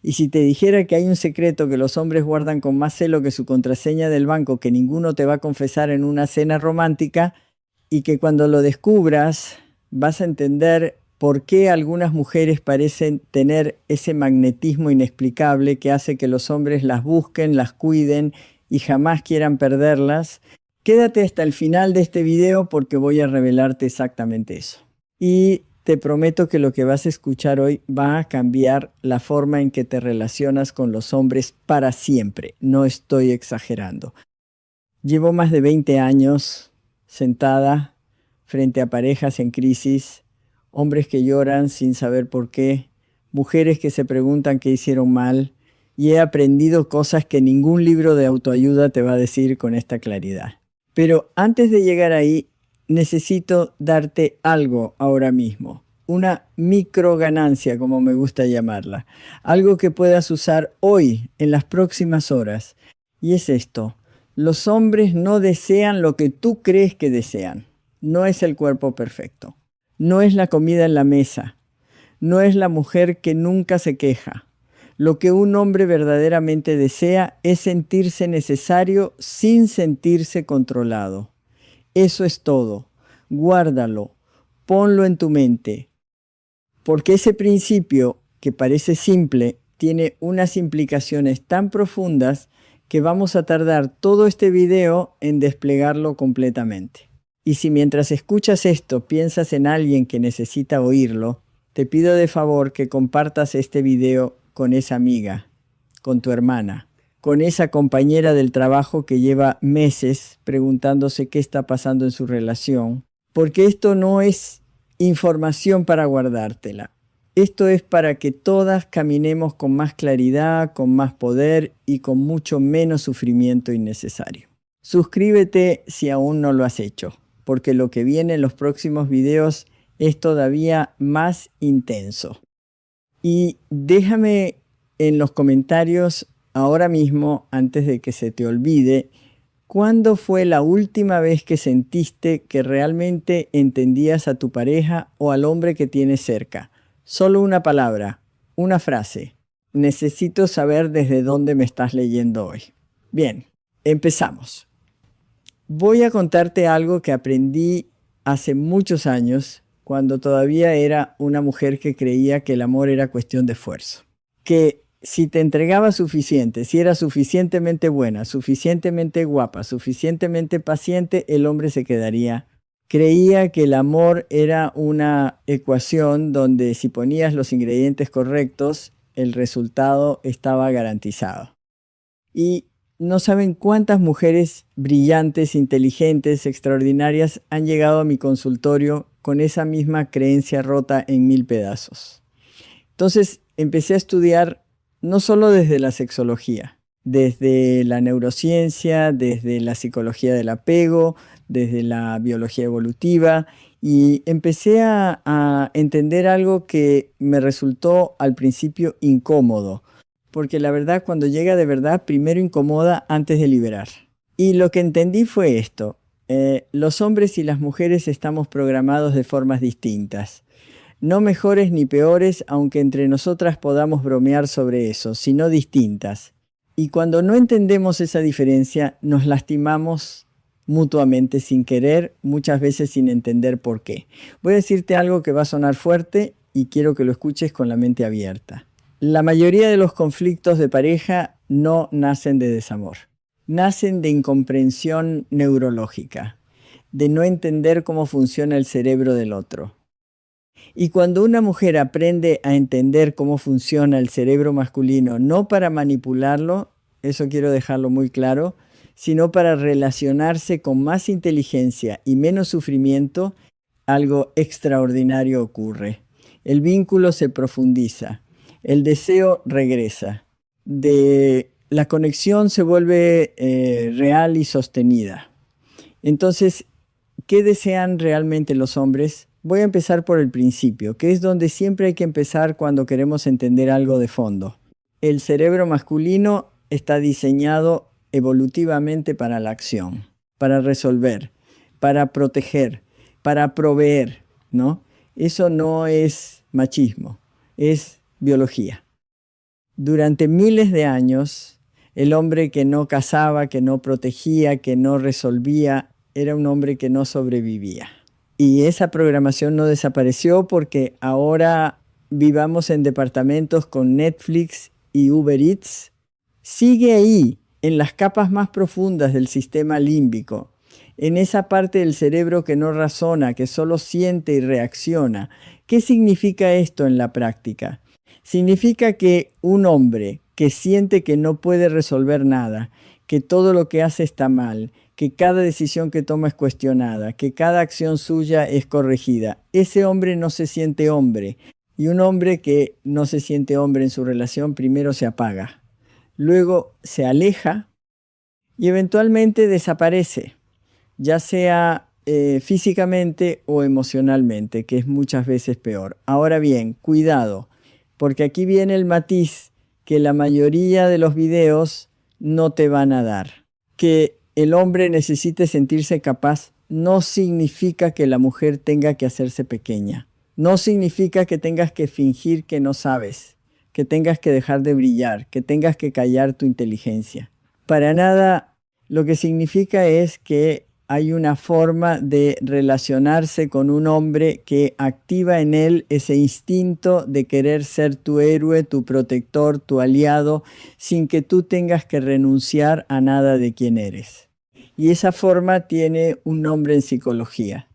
Y si te dijera que hay un secreto que los hombres guardan con más celo que su contraseña del banco, que ninguno te va a confesar en una cena romántica, y que cuando lo descubras vas a entender por qué algunas mujeres parecen tener ese magnetismo inexplicable que hace que los hombres las busquen, las cuiden y jamás quieran perderlas. Quédate hasta el final de este video porque voy a revelarte exactamente eso. Y te prometo que lo que vas a escuchar hoy va a cambiar la forma en que te relacionas con los hombres para siempre. No estoy exagerando. Llevo más de 20 años sentada frente a parejas en crisis, hombres que lloran sin saber por qué, mujeres que se preguntan qué hicieron mal, y he aprendido cosas que ningún libro de autoayuda te va a decir con esta claridad. Pero antes de llegar ahí, necesito darte algo ahora mismo, una micro ganancia, como me gusta llamarla, algo que puedas usar hoy, en las próximas horas, y es esto. Los hombres no desean lo que tú crees que desean. No es el cuerpo perfecto. No es la comida en la mesa. No es la mujer que nunca se queja. Lo que un hombre verdaderamente desea es sentirse necesario sin sentirse controlado. Eso es todo. Guárdalo. Ponlo en tu mente. Porque ese principio, que parece simple, tiene unas implicaciones tan profundas que vamos a tardar todo este video en desplegarlo completamente. Y si mientras escuchas esto piensas en alguien que necesita oírlo, te pido de favor que compartas este video con esa amiga, con tu hermana, con esa compañera del trabajo que lleva meses preguntándose qué está pasando en su relación, porque esto no es información para guardártela. Esto es para que todas caminemos con más claridad, con más poder y con mucho menos sufrimiento innecesario. Suscríbete si aún no lo has hecho, porque lo que viene en los próximos videos es todavía más intenso. Y déjame en los comentarios ahora mismo, antes de que se te olvide, ¿cuándo fue la última vez que sentiste que realmente entendías a tu pareja o al hombre que tienes cerca? Solo una palabra, una frase. Necesito saber desde dónde me estás leyendo hoy. Bien, empezamos. Voy a contarte algo que aprendí hace muchos años, cuando todavía era una mujer que creía que el amor era cuestión de esfuerzo. Que si te entregaba suficiente, si era suficientemente buena, suficientemente guapa, suficientemente paciente, el hombre se quedaría. Creía que el amor era una ecuación donde si ponías los ingredientes correctos, el resultado estaba garantizado. Y no saben cuántas mujeres brillantes, inteligentes, extraordinarias han llegado a mi consultorio con esa misma creencia rota en 1000 pedazos. Entonces empecé a estudiar no solo desde la sexología, desde la neurociencia, desde la psicología del apego, desde la biología evolutiva, y empecé a entender algo que me resultó al principio incómodo, porque la verdad, cuando llega de verdad, primero incomoda antes de liberar. Y lo que entendí fue esto. Los hombres y las mujeres estamos programados de formas distintas. No mejores ni peores, aunque entre nosotras podamos bromear sobre eso, sino distintas. Y cuando no entendemos esa diferencia, nos lastimamos mutuamente sin querer, muchas veces sin entender por qué. Voy a decirte algo que va a sonar fuerte y quiero que lo escuches con la mente abierta. La mayoría de los conflictos de pareja no nacen de desamor. Nacen de incomprensión neurológica, de no entender cómo funciona el cerebro del otro. Y cuando una mujer aprende a entender cómo funciona el cerebro masculino, no para manipularlo, eso quiero dejarlo muy claro, sino para relacionarse con más inteligencia y menos sufrimiento, algo extraordinario ocurre. El vínculo se profundiza, el deseo regresa, la conexión se vuelve real y sostenida. Entonces, ¿qué desean realmente los hombres? Voy a empezar por el principio, que es donde siempre hay que empezar cuando queremos entender algo de fondo. El cerebro masculino está diseñado evolutivamente para la acción, para resolver, para proteger, para proveer, ¿no? Eso no es machismo, es biología. Durante miles de años, el hombre que no cazaba, que no protegía, que no resolvía, era un hombre que no sobrevivía. Y esa programación no desapareció porque ahora vivamos en departamentos con Netflix y Uber Eats. Sigue ahí, en las capas más profundas del sistema límbico, en esa parte del cerebro que no razona, que solo siente y reacciona. ¿Qué significa esto en la práctica? Significa que un hombre que siente que no puede resolver nada, que todo lo que hace está mal, que cada decisión que toma es cuestionada, que cada acción suya es corregida, ese hombre no se siente hombre. Y un hombre que no se siente hombre en su relación primero se apaga, luego se aleja y eventualmente desaparece, ya sea físicamente o emocionalmente, que es muchas veces peor. Ahora bien, cuidado, porque aquí viene el matiz que la mayoría de los videos no te van a dar. Que el hombre necesite sentirse capaz no significa que la mujer tenga que hacerse pequeña. No significa que tengas que fingir que no sabes, que tengas que dejar de brillar, que tengas que callar tu inteligencia. Para nada, lo que significa es que hay una forma de relacionarse con un hombre que activa en él ese instinto de querer ser tu héroe, tu protector, tu aliado, sin que tú tengas que renunciar a nada de quien eres. Y esa forma tiene un nombre en psicología.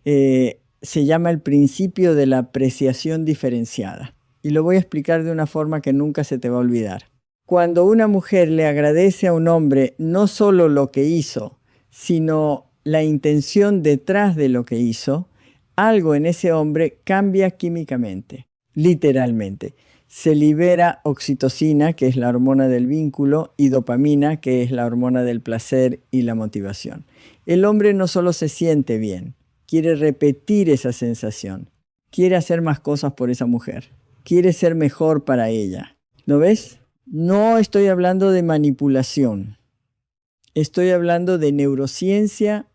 Se llama el principio de la apreciación diferenciada. Y lo voy a explicar de una forma que nunca se te va a olvidar. Cuando una mujer le agradece a un hombre no solo lo que hizo, sino la intención detrás de lo que hizo, algo en ese hombre cambia químicamente, literalmente. Se libera oxitocina, que es la hormona del vínculo, y dopamina, que es la hormona del placer y la motivación. El hombre no solo se siente bien, quiere repetir esa sensación, quiere hacer más cosas por esa mujer, quiere ser mejor para ella. ¿Lo ves? No estoy hablando de manipulación. Estoy hablando de neurociencia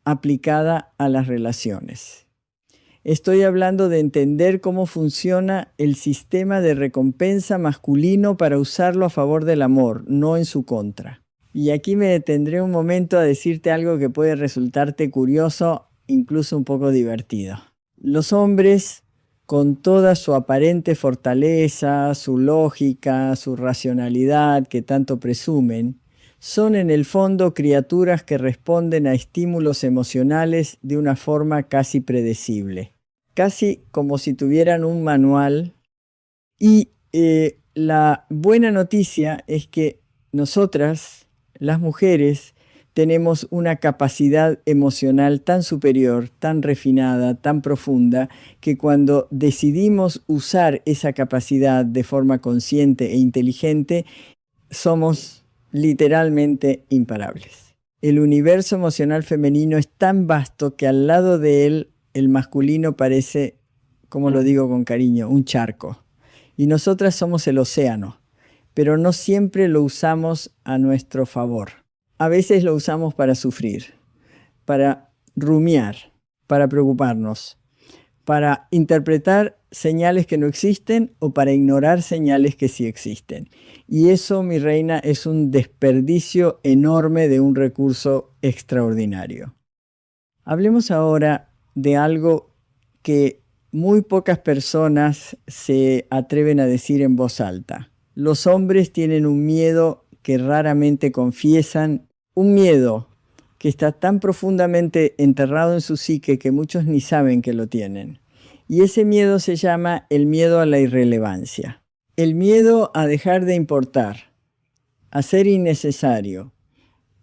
aplicada a las relaciones. Estoy hablando de entender cómo funciona el sistema de recompensa masculino para usarlo a favor del amor, no en su contra. Y aquí me detendré un momento a decirte algo que puede resultarte curioso, incluso un poco divertido. Los hombres, con toda su aparente fortaleza, su lógica, su racionalidad que tanto presumen, son en el fondo criaturas que responden a estímulos emocionales de una forma casi predecible, casi como si tuvieran un manual. Y la buena noticia es que nosotras, las mujeres, tenemos una capacidad emocional tan superior, tan refinada, tan profunda, que cuando decidimos usar esa capacidad de forma consciente e inteligente, somos literalmente imparables. El universo emocional femenino es tan vasto que al lado de él el masculino parece, como lo digo con cariño, un charco. Y nosotras somos el océano, pero no siempre lo usamos a nuestro favor. A veces lo usamos para sufrir, para rumiar, para preocuparnos, para interpretar señales que no existen o para ignorar señales que sí existen. Y eso, mi reina, es un desperdicio enorme de un recurso extraordinario. Hablemos ahora de algo que muy pocas personas se atreven a decir en voz alta. Los hombres tienen un miedo que raramente confiesan, un miedo que está tan profundamente enterrado en su psique que muchos ni saben que lo tienen. Y ese miedo se llama el miedo a la irrelevancia. El miedo a dejar de importar, a ser innecesario,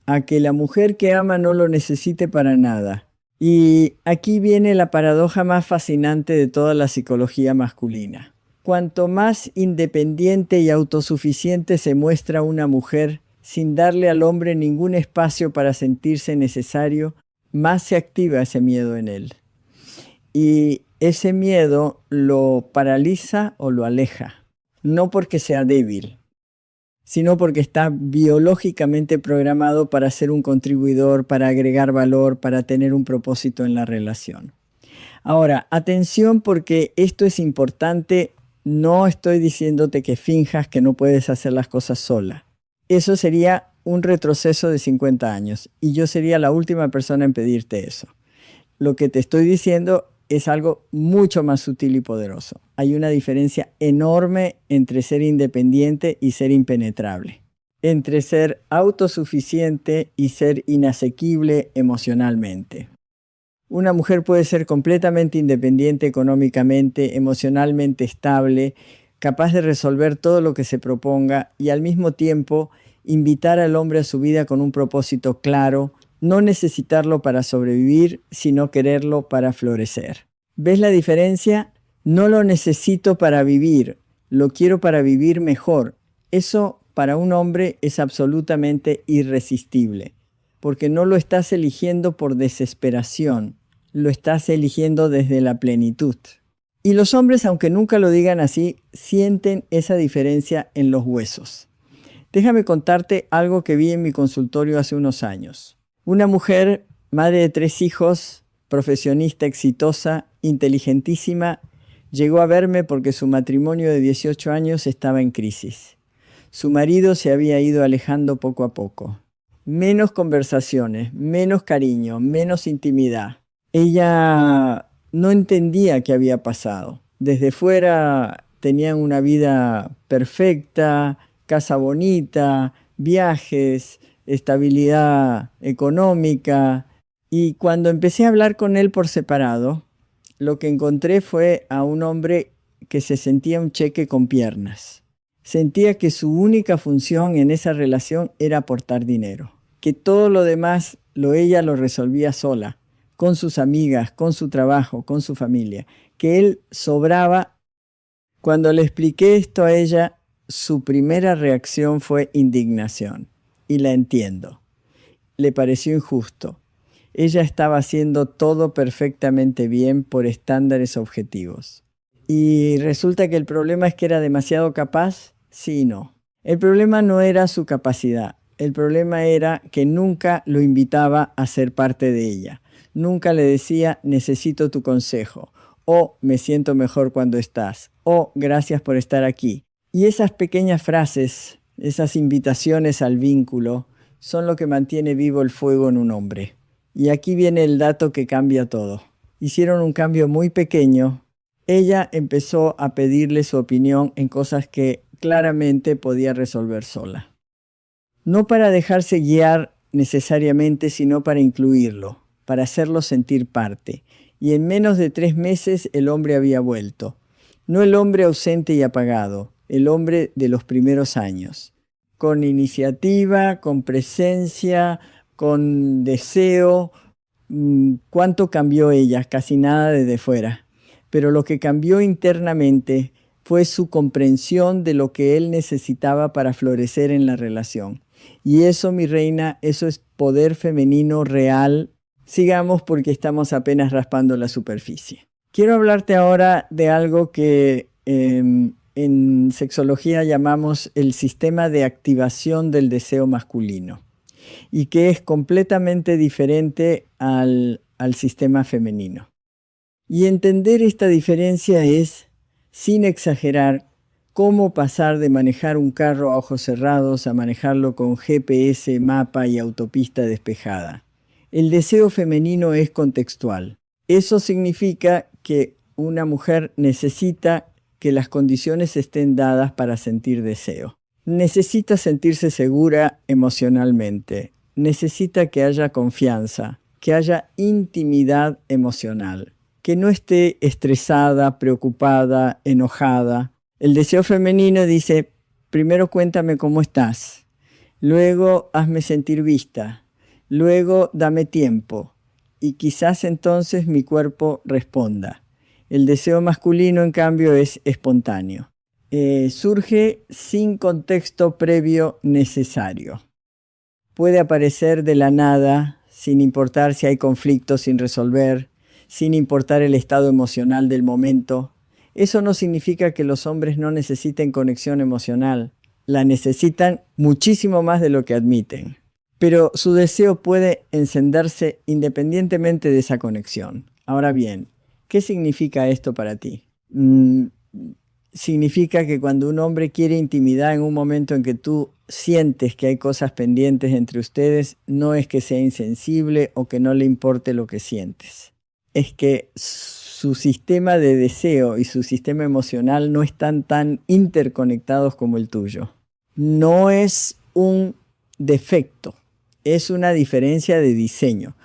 a que la mujer que ama no lo necesite para nada. Y aquí viene la paradoja más fascinante de toda la psicología masculina. Cuanto más independiente y autosuficiente se muestra una mujer, sin darle al hombre ningún espacio para sentirse necesario, más se activa ese miedo en él. Y ese miedo lo paraliza o lo aleja, no porque sea débil, sino porque está biológicamente programado para ser un contribuidor, para agregar valor, para tener un propósito en la relación. Ahora, atención porque esto es importante No estoy diciéndote que finjas que no puedes hacer las cosas sola. Eso sería un retroceso de 50 años y yo sería la última persona en pedirte eso. Lo que te estoy diciendo es algo mucho más sutil y poderoso. Hay una diferencia enorme entre ser independiente y ser impenetrable, entre ser autosuficiente y ser inasequible emocionalmente. Una mujer puede ser completamente independiente económicamente, emocionalmente estable, capaz de resolver todo lo que se proponga y al mismo tiempo invitar al hombre a su vida con un propósito claro, no necesitarlo para sobrevivir, sino quererlo para florecer. ¿Ves la diferencia? No lo necesito para vivir, lo quiero para vivir mejor. Eso para un hombre es absolutamente irresistible, porque no lo estás eligiendo por desesperación, lo estás eligiendo desde la plenitud. Y los hombres, aunque nunca lo digan así, sienten esa diferencia en los huesos. Déjame contarte algo que vi en mi consultorio hace unos años. Una mujer, madre de 3 hijos, profesionista exitosa, inteligentísima, llegó a verme porque su matrimonio de 18 años estaba en crisis. Su marido se había ido alejando poco a poco. Menos conversaciones, menos cariño, menos intimidad. Ella no entendía qué había pasado. Desde fuera tenían una vida perfecta, casa bonita, viajes, estabilidad económica. Y cuando empecé a hablar con él por separado, lo que encontré fue a un hombre que se sentía un cheque con piernas. Sentía que su única función en esa relación era aportar dinero, que todo lo demás ella lo resolvía sola, con sus amigas, con su trabajo, con su familia, que él sobraba. Cuando le expliqué esto a ella, su primera reacción fue indignación, y la entiendo. Le pareció injusto. Ella estaba haciendo todo perfectamente bien por estándares objetivos. Y resulta que el problema es que era demasiado capaz. Sí y no. El problema no era su capacidad. El problema era que nunca lo invitaba a ser parte de ella. Nunca le decía, necesito tu consejo. O me siento mejor cuando estás. O gracias por estar aquí. Y esas pequeñas frases, esas invitaciones al vínculo, son lo que mantiene vivo el fuego en un hombre. Y aquí viene el dato que cambia todo. Hicieron un cambio muy pequeño. Ella empezó a pedirle su opinión en cosas que claramente podía resolver sola. No para dejarse guiar necesariamente, sino para incluirlo, para hacerlo sentir parte. Y en menos de 3 meses el hombre había vuelto. No el hombre ausente y apagado, el hombre de los primeros años. Con iniciativa, con presencia, con deseo. ¿Cuánto cambió ella? Casi nada desde fuera. Pero lo que cambió internamente fue su comprensión de lo que él necesitaba para florecer en la relación. Y eso, mi reina, eso es poder femenino real. Sigamos porque estamos apenas raspando la superficie. Quiero hablarte ahora de algo que en sexología llamamos el sistema de activación del deseo masculino y que es completamente diferente al sistema femenino. Y entender esta diferencia es, sin exagerar, cómo pasar de manejar un carro a ojos cerrados a manejarlo con GPS, mapa y autopista despejada. El deseo femenino es contextual. Eso significa que una mujer necesita que las condiciones estén dadas para sentir deseo. Necesita sentirse segura emocionalmente. Necesita que haya confianza, que haya intimidad emocional, que no esté estresada, preocupada, enojada. El deseo femenino dice, primero cuéntame cómo estás, luego hazme sentir vista, luego dame tiempo y quizás entonces mi cuerpo responda. El deseo masculino, en cambio, es espontáneo. Surge sin contexto previo necesario. Puede aparecer de la nada, sin importar si hay conflictos sin resolver, sin importar el estado emocional del momento. Eso no significa que los hombres no necesiten conexión emocional. La necesitan muchísimo más de lo que admiten. Pero su deseo puede encenderse independientemente de esa conexión. Ahora bien, ¿qué significa esto para ti? significa que cuando un hombre quiere intimidad en un momento en que tú sientes que hay cosas pendientes entre ustedes, no es que sea insensible o que no le importe lo que sientes. Es que su sistema de deseo y su sistema emocional no están tan interconectados como el tuyo. No es un defecto, es una diferencia de diseño,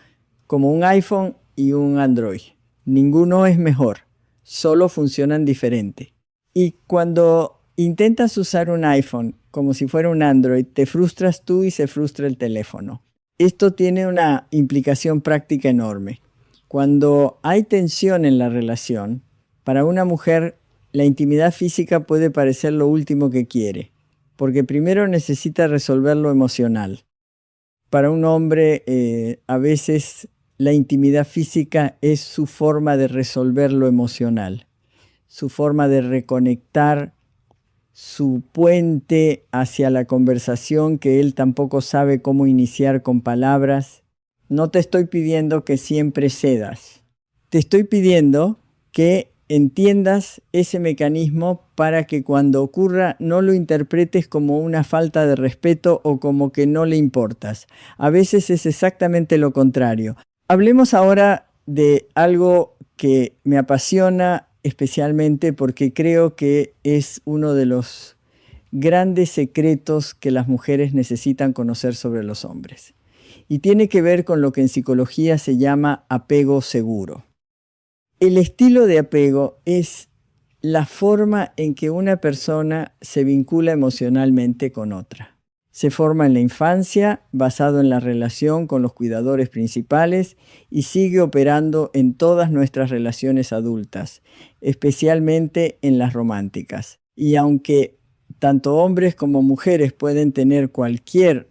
como un iPhone y un Android. Ninguno es mejor, solo funcionan diferente. Y cuando intentas usar un iPhone como si fuera un Android, te frustras tú y se frustra el teléfono. Esto tiene una implicación práctica enorme. Cuando hay tensión en la relación, para una mujer la intimidad física puede parecer lo último que quiere, porque primero necesita resolver lo emocional. Para un hombre, a veces la intimidad física es su forma de resolver lo emocional, su forma de reconectar, su puente hacia la conversación que él tampoco sabe cómo iniciar con palabras. No te estoy pidiendo que siempre cedas. Te estoy pidiendo que entiendas ese mecanismo para que cuando ocurra no lo interpretes como una falta de respeto o como que no le importas. A veces es exactamente lo contrario. Hablemos ahora de algo que me apasiona especialmente porque creo que es uno de los grandes secretos que las mujeres necesitan conocer sobre los hombres. Y tiene que ver con lo que en psicología se llama apego seguro. El estilo de apego es la forma en que una persona se vincula emocionalmente con otra. Se forma en la infancia, basado en la relación con los cuidadores principales y sigue operando en todas nuestras relaciones adultas, especialmente en las románticas. Y aunque tanto hombres como mujeres pueden tener cualquier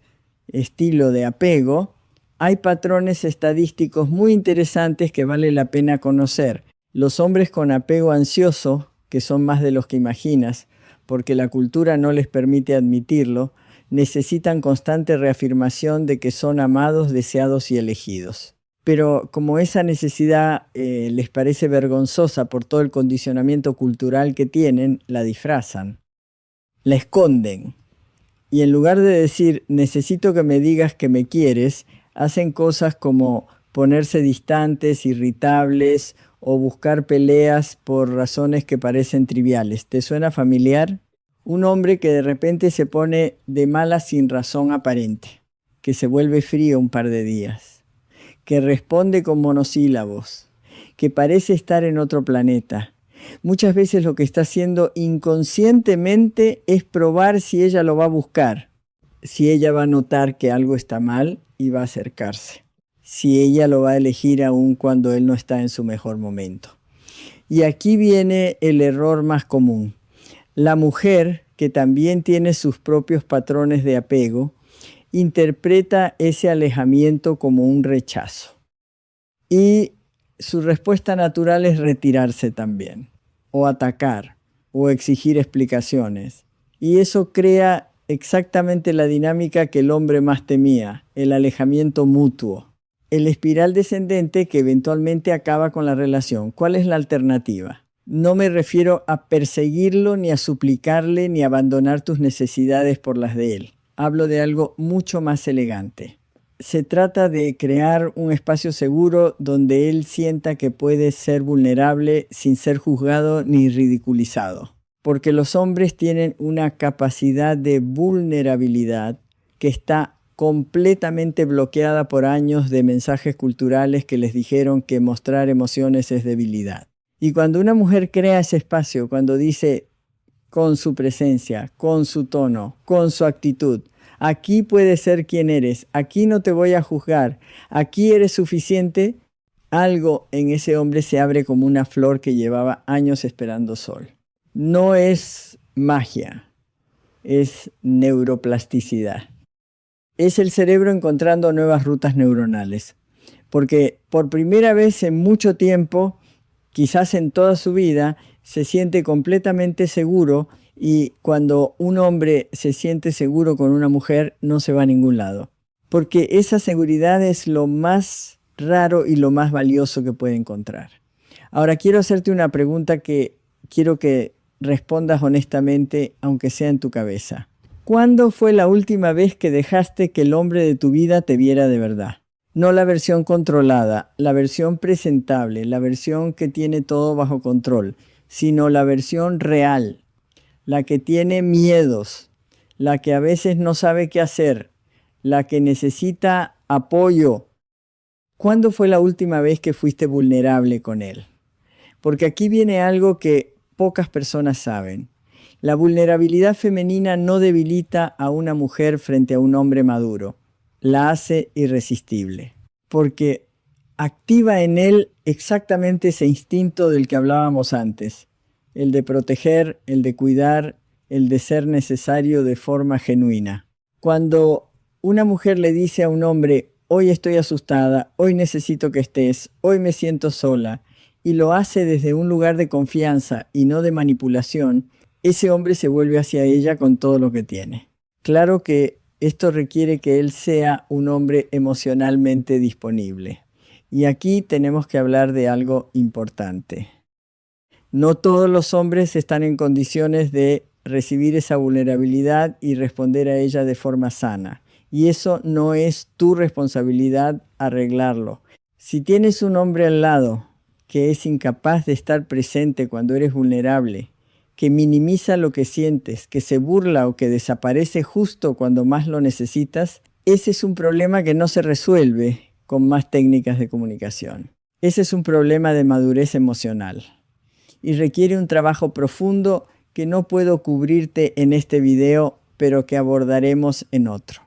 estilo de apego, hay patrones estadísticos muy interesantes que vale la pena conocer. Los hombres con apego ansioso, que son más de los que imaginas, porque la cultura no les permite admitirlo, necesitan constante reafirmación de que son amados, deseados y elegidos. Pero como esa necesidad les parece vergonzosa por todo el condicionamiento cultural que tienen, la disfrazan, la esconden. Y en lugar de decir, necesito que me digas que me quieres, hacen cosas como ponerse distantes, irritables o buscar peleas por razones que parecen triviales. ¿Te suena familiar? Un hombre que de repente se pone de mala sin razón aparente, que se vuelve frío un par de días, que responde con monosílabos, que parece estar en otro planeta. Muchas veces lo que está haciendo inconscientemente es probar si ella lo va a buscar, si ella va a notar que algo está mal y va a acercarse, si ella lo va a elegir aun cuando él no está en su mejor momento. Y aquí viene el error más común. La mujer, que también tiene sus propios patrones de apego, interpreta ese alejamiento como un rechazo. Y su respuesta natural es retirarse también, o atacar, o exigir explicaciones. Y eso crea exactamente la dinámica que el hombre más temía, el alejamiento mutuo. El espiral descendente que eventualmente acaba con la relación. ¿Cuál es la alternativa? No me refiero a perseguirlo, ni a suplicarle, ni a abandonar tus necesidades por las de él. Hablo de algo mucho más elegante. Se trata de crear un espacio seguro donde él sienta que puede ser vulnerable sin ser juzgado ni ridiculizado. Porque los hombres tienen una capacidad de vulnerabilidad que está completamente bloqueada por años de mensajes culturales que les dijeron que mostrar emociones es debilidad. Y cuando una mujer crea ese espacio, cuando dice con su presencia, con su tono, con su actitud, aquí puedes ser quien eres, aquí no te voy a juzgar, aquí eres suficiente, algo en ese hombre se abre como una flor que llevaba años esperando sol. No es magia, es neuroplasticidad. Es el cerebro encontrando nuevas rutas neuronales. Porque por primera vez en mucho tiempo, quizás en toda su vida, se siente completamente seguro, y cuando un hombre se siente seguro con una mujer no se va a ningún lado. Porque esa seguridad es lo más raro y lo más valioso que puede encontrar. Ahora quiero hacerte una pregunta que quiero que respondas honestamente, aunque sea en tu cabeza. ¿Cuándo fue la última vez que dejaste que el hombre de tu vida te viera de verdad? No la versión controlada, la versión presentable, la versión que tiene todo bajo control, sino la versión real, la que tiene miedos, la que a veces no sabe qué hacer, la que necesita apoyo. ¿Cuándo fue la última vez que fuiste vulnerable con él? Porque aquí viene algo que pocas personas saben. La vulnerabilidad femenina no debilita a una mujer frente a un hombre maduro. La hace irresistible. Porque activa en él exactamente ese instinto del que hablábamos antes. El de proteger, el de cuidar, el de ser necesario de forma genuina. Cuando una mujer le dice a un hombre, hoy estoy asustada, hoy necesito que estés, hoy me siento sola, y lo hace desde un lugar de confianza y no de manipulación, ese hombre se vuelve hacia ella con todo lo que tiene. Claro que esto requiere que él sea un hombre emocionalmente disponible. Y aquí tenemos que hablar de algo importante. No todos los hombres están en condiciones de recibir esa vulnerabilidad y responder a ella de forma sana. Y eso no es tu responsabilidad arreglarlo. Si tienes un hombre al lado que es incapaz de estar presente cuando eres vulnerable, que minimiza lo que sientes, que se burla o que desaparece justo cuando más lo necesitas, ese es un problema que no se resuelve con más técnicas de comunicación. Ese es un problema de madurez emocional y requiere un trabajo profundo que no puedo cubrirte en este video, pero que abordaremos en otro.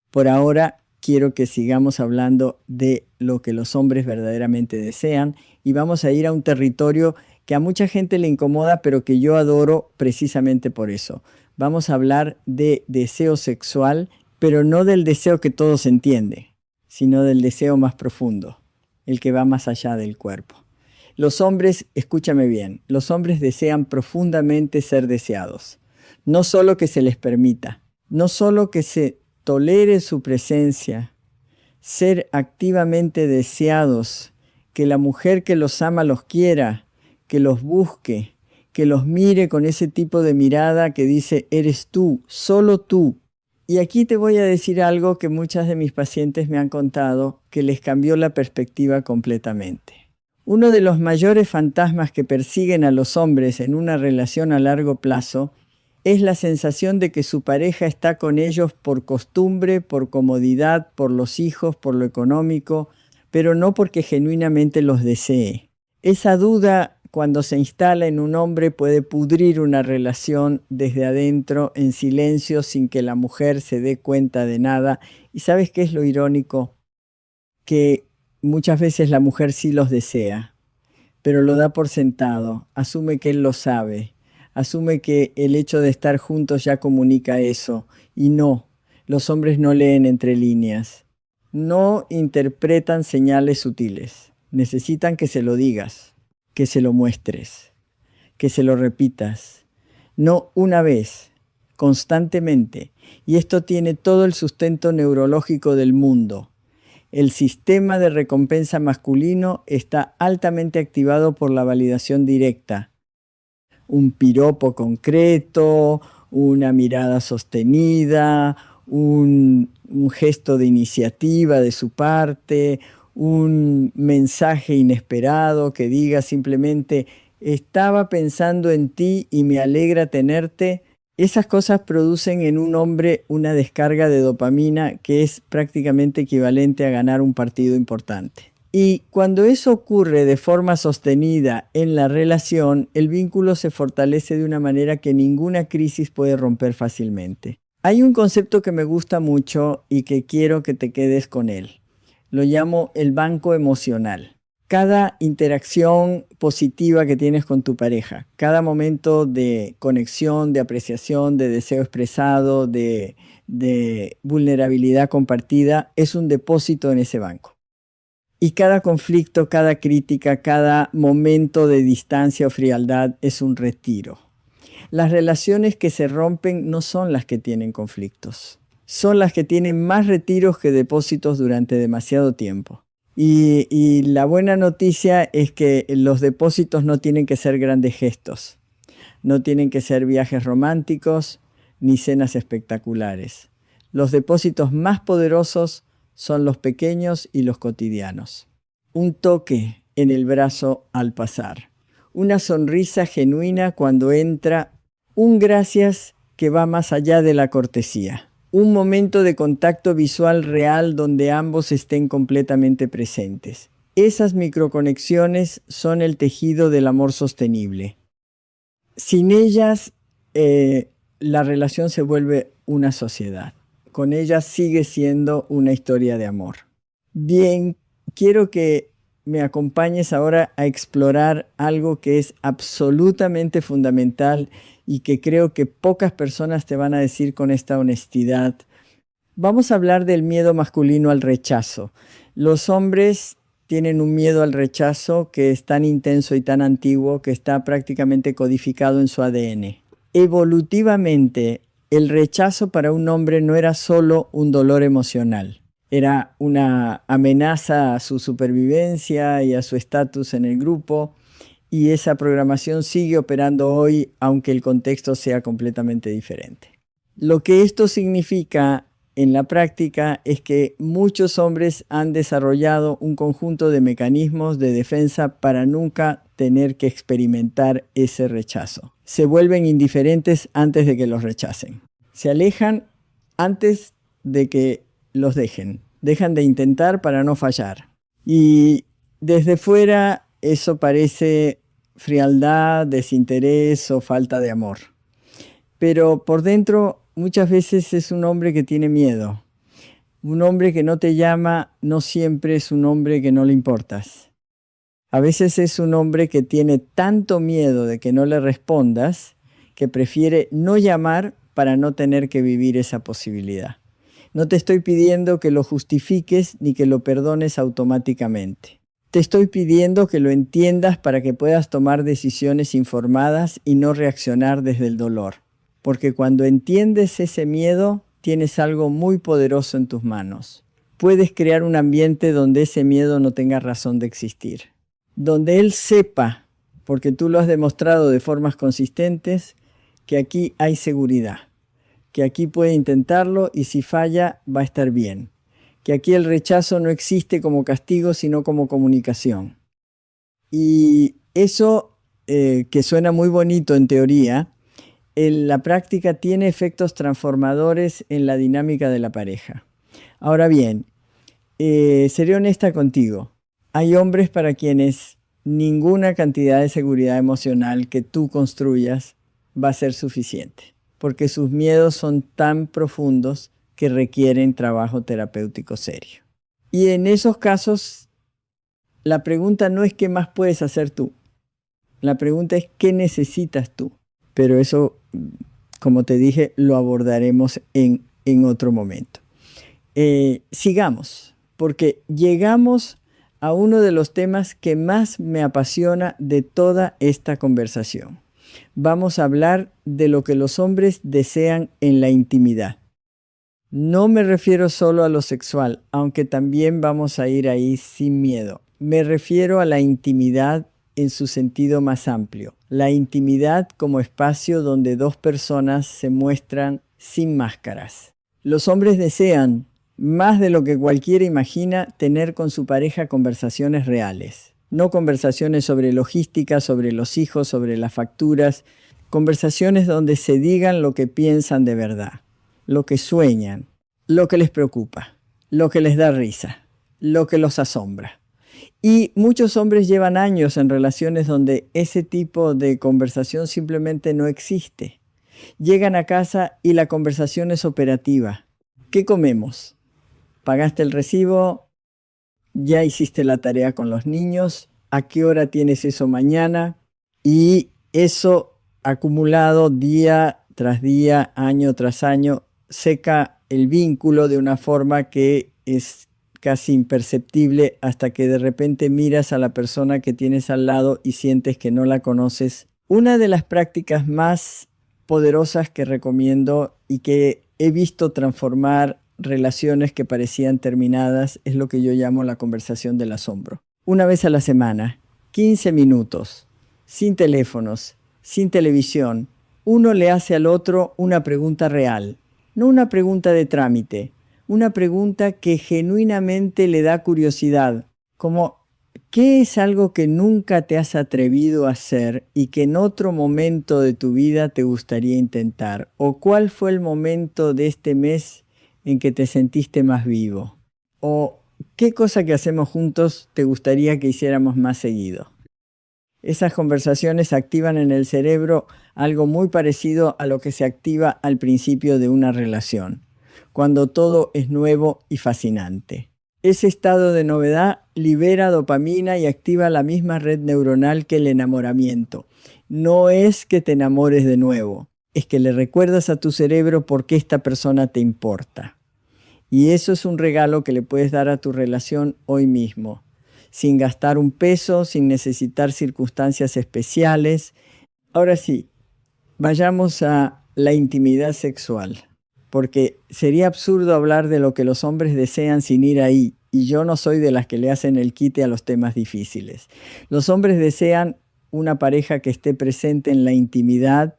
Por ahora quiero que sigamos hablando de lo que los hombres verdaderamente desean y vamos a ir a un territorio que a mucha gente le incomoda, pero que yo adoro precisamente por eso. Vamos a hablar de deseo sexual, pero no del deseo que todos entienden, sino del deseo más profundo, el que va más allá del cuerpo. Los hombres, escúchame bien, los hombres desean profundamente ser deseados. No solo que se les permita, no solo que se tolere su presencia, ser activamente deseados, que la mujer que los ama los quiera, que los busque, que los mire con ese tipo de mirada que dice, eres tú, solo tú. Y aquí te voy a decir algo que muchas de mis pacientes me han contado que les cambió la perspectiva completamente. Uno de los mayores fantasmas que persiguen a los hombres en una relación a largo plazo es la sensación de que su pareja está con ellos por costumbre, por comodidad, por los hijos, por lo económico, pero no porque genuinamente los desee. Esa duda, cuando se instala en un hombre, puede pudrir una relación desde adentro, en silencio, sin que la mujer se dé cuenta de nada. ¿Y sabes qué es lo irónico? Que muchas veces la mujer sí los desea, pero lo da por sentado, asume que él lo sabe. Asume que el hecho de estar juntos ya comunica eso. Y no, los hombres no leen entre líneas. No interpretan señales sutiles. Necesitan que se lo digas, que se lo muestres, que se lo repitas. No una vez, constantemente. Y esto tiene todo el sustento neurológico del mundo. El sistema de recompensa masculino está altamente activado por la validación directa. Un piropo concreto, una mirada sostenida, un gesto de iniciativa de su parte, un mensaje inesperado que diga simplemente estaba pensando en ti y me alegra tenerte. Esas cosas producen en un hombre una descarga de dopamina que es prácticamente equivalente a ganar un partido importante. Y cuando eso ocurre de forma sostenida en la relación, el vínculo se fortalece de una manera que ninguna crisis puede romper fácilmente. Hay un concepto que me gusta mucho y que quiero que te quedes con él. Lo llamo el banco emocional. Cada interacción positiva que tienes con tu pareja, cada momento de conexión, de apreciación, de deseo expresado, de vulnerabilidad compartida, es un depósito en ese banco. Y cada conflicto, cada crítica, cada momento de distancia o frialdad es un retiro. Las relaciones que se rompen no son las que tienen conflictos. Son las que tienen más retiros que depósitos durante demasiado tiempo. Y la buena noticia es que los depósitos no tienen que ser grandes gestos. No tienen que ser viajes románticos ni cenas espectaculares. Los depósitos más poderosos son los pequeños y los cotidianos. Un toque en el brazo al pasar. Una sonrisa genuina cuando entra. Un gracias que va más allá de la cortesía. Un momento de contacto visual real donde ambos estén completamente presentes. Esas microconexiones son el tejido del amor sostenible. Sin ellas, la relación se vuelve una sociedad. Con ellas sigue siendo una historia de amor. Bien, quiero que me acompañes ahora a explorar algo que es absolutamente fundamental y que creo que pocas personas te van a decir con esta honestidad. Vamos a hablar del miedo masculino al rechazo. Los hombres tienen un miedo al rechazo que es tan intenso y tan antiguo que está prácticamente codificado en su ADN. Evolutivamente, el rechazo para un hombre no era solo un dolor emocional. Era una amenaza a su supervivencia y a su estatus en el grupo, y esa programación sigue operando hoy, aunque el contexto sea completamente diferente. Lo que esto significa en la práctica es que muchos hombres han desarrollado un conjunto de mecanismos de defensa para nunca tener que experimentar ese rechazo. Se vuelven indiferentes antes de que los rechacen. Se alejan antes de que los dejen. Dejan de intentar para no fallar. Y desde fuera eso parece frialdad, desinterés o falta de amor. Pero por dentro muchas veces es un hombre que tiene miedo. Un hombre que no te llama no siempre es un hombre que no le importas. A veces es un hombre que tiene tanto miedo de que no le respondas que prefiere no llamar para no tener que vivir esa posibilidad. No te estoy pidiendo que lo justifiques ni que lo perdones automáticamente. Te estoy pidiendo que lo entiendas para que puedas tomar decisiones informadas y no reaccionar desde el dolor. Porque cuando entiendes ese miedo, tienes algo muy poderoso en tus manos. Puedes crear un ambiente donde ese miedo no tenga razón de existir. Donde él sepa, porque tú lo has demostrado de formas consistentes, que aquí hay seguridad. Que aquí puede intentarlo y si falla va a estar bien. Que aquí el rechazo no existe como castigo, sino como comunicación. Y eso, que suena muy bonito en teoría, en la práctica tiene efectos transformadores en la dinámica de la pareja. Ahora bien, seré honesta contigo. Hay hombres para quienes ninguna cantidad de seguridad emocional que tú construyas va a ser suficiente, porque sus miedos son tan profundos que requieren trabajo terapéutico serio. Y en esos casos, la pregunta no es qué más puedes hacer tú. La pregunta es qué necesitas tú. Pero eso, como te dije, lo abordaremos en otro momento. Sigamos, porque llegamos a uno de los temas que más me apasiona de toda esta conversación. Vamos a hablar de lo que los hombres desean en la intimidad. No me refiero solo a lo sexual, aunque también vamos a ir ahí sin miedo. Me refiero a la intimidad en su sentido más amplio. La intimidad como espacio donde dos personas se muestran sin máscaras. Los hombres desean, más de lo que cualquiera imagina, tener con su pareja conversaciones reales. No conversaciones sobre logística, sobre los hijos, sobre las facturas. Conversaciones donde se digan lo que piensan de verdad, lo que sueñan, lo que les preocupa, lo que les da risa, lo que los asombra. Y muchos hombres llevan años en relaciones donde ese tipo de conversación simplemente no existe. Llegan a casa y la conversación es operativa. ¿Qué comemos? ¿Pagaste el recibo? ¿Ya hiciste la tarea con los niños? ¿A qué hora tienes eso mañana? Y eso acumulado día tras día, año tras año, seca el vínculo de una forma que es casi imperceptible hasta que de repente miras a la persona que tienes al lado y sientes que no la conoces. Una de las prácticas más poderosas que recomiendo y que he visto transformar relaciones que parecían terminadas es lo que yo llamo la conversación del asombro. Una vez a la semana, 15 minutos, sin teléfonos, sin televisión, uno le hace al otro una pregunta real, no una pregunta de trámite, una pregunta que genuinamente le da curiosidad, como ¿qué es algo que nunca te has atrevido a hacer y que en otro momento de tu vida te gustaría intentar? ¿O cuál fue el momento de este mes en que te sentiste más vivo? ¿O qué cosa que hacemos juntos te gustaría que hiciéramos más seguido? Esas conversaciones activan en el cerebro algo muy parecido a lo que se activa al principio de una relación, cuando todo es nuevo y fascinante. Ese estado de novedad libera dopamina y activa la misma red neuronal que el enamoramiento. No es que te enamores de nuevo, es que le recuerdas a tu cerebro por qué esta persona te importa. Y eso es un regalo que le puedes dar a tu relación hoy mismo, sin gastar un peso, sin necesitar circunstancias especiales. Ahora sí, vayamos a la intimidad sexual, porque sería absurdo hablar de lo que los hombres desean sin ir ahí, y yo no soy de las que le hacen el quite a los temas difíciles. Los hombres desean una pareja que esté presente en la intimidad,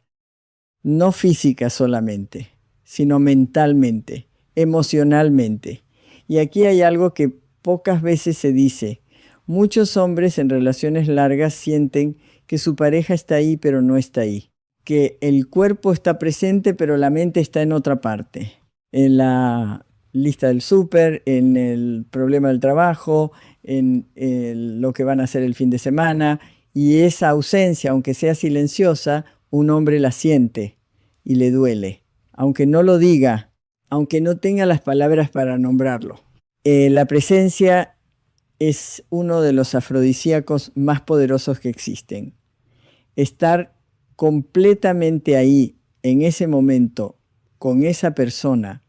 no física solamente, sino mentalmente, emocionalmente. Y aquí hay algo que pocas veces se dice. Muchos hombres en relaciones largas sienten que su pareja está ahí pero no está ahí, que el cuerpo está presente pero la mente está en otra parte, en la lista del súper, en el problema del trabajo, en lo que van a hacer el fin de semana, y esa ausencia, aunque sea silenciosa, un hombre la siente y le duele, aunque no lo diga, aunque no tenga las palabras para nombrarlo. La presencia es uno de los afrodisíacos más poderosos que existen. Estar completamente ahí, en ese momento, con esa persona,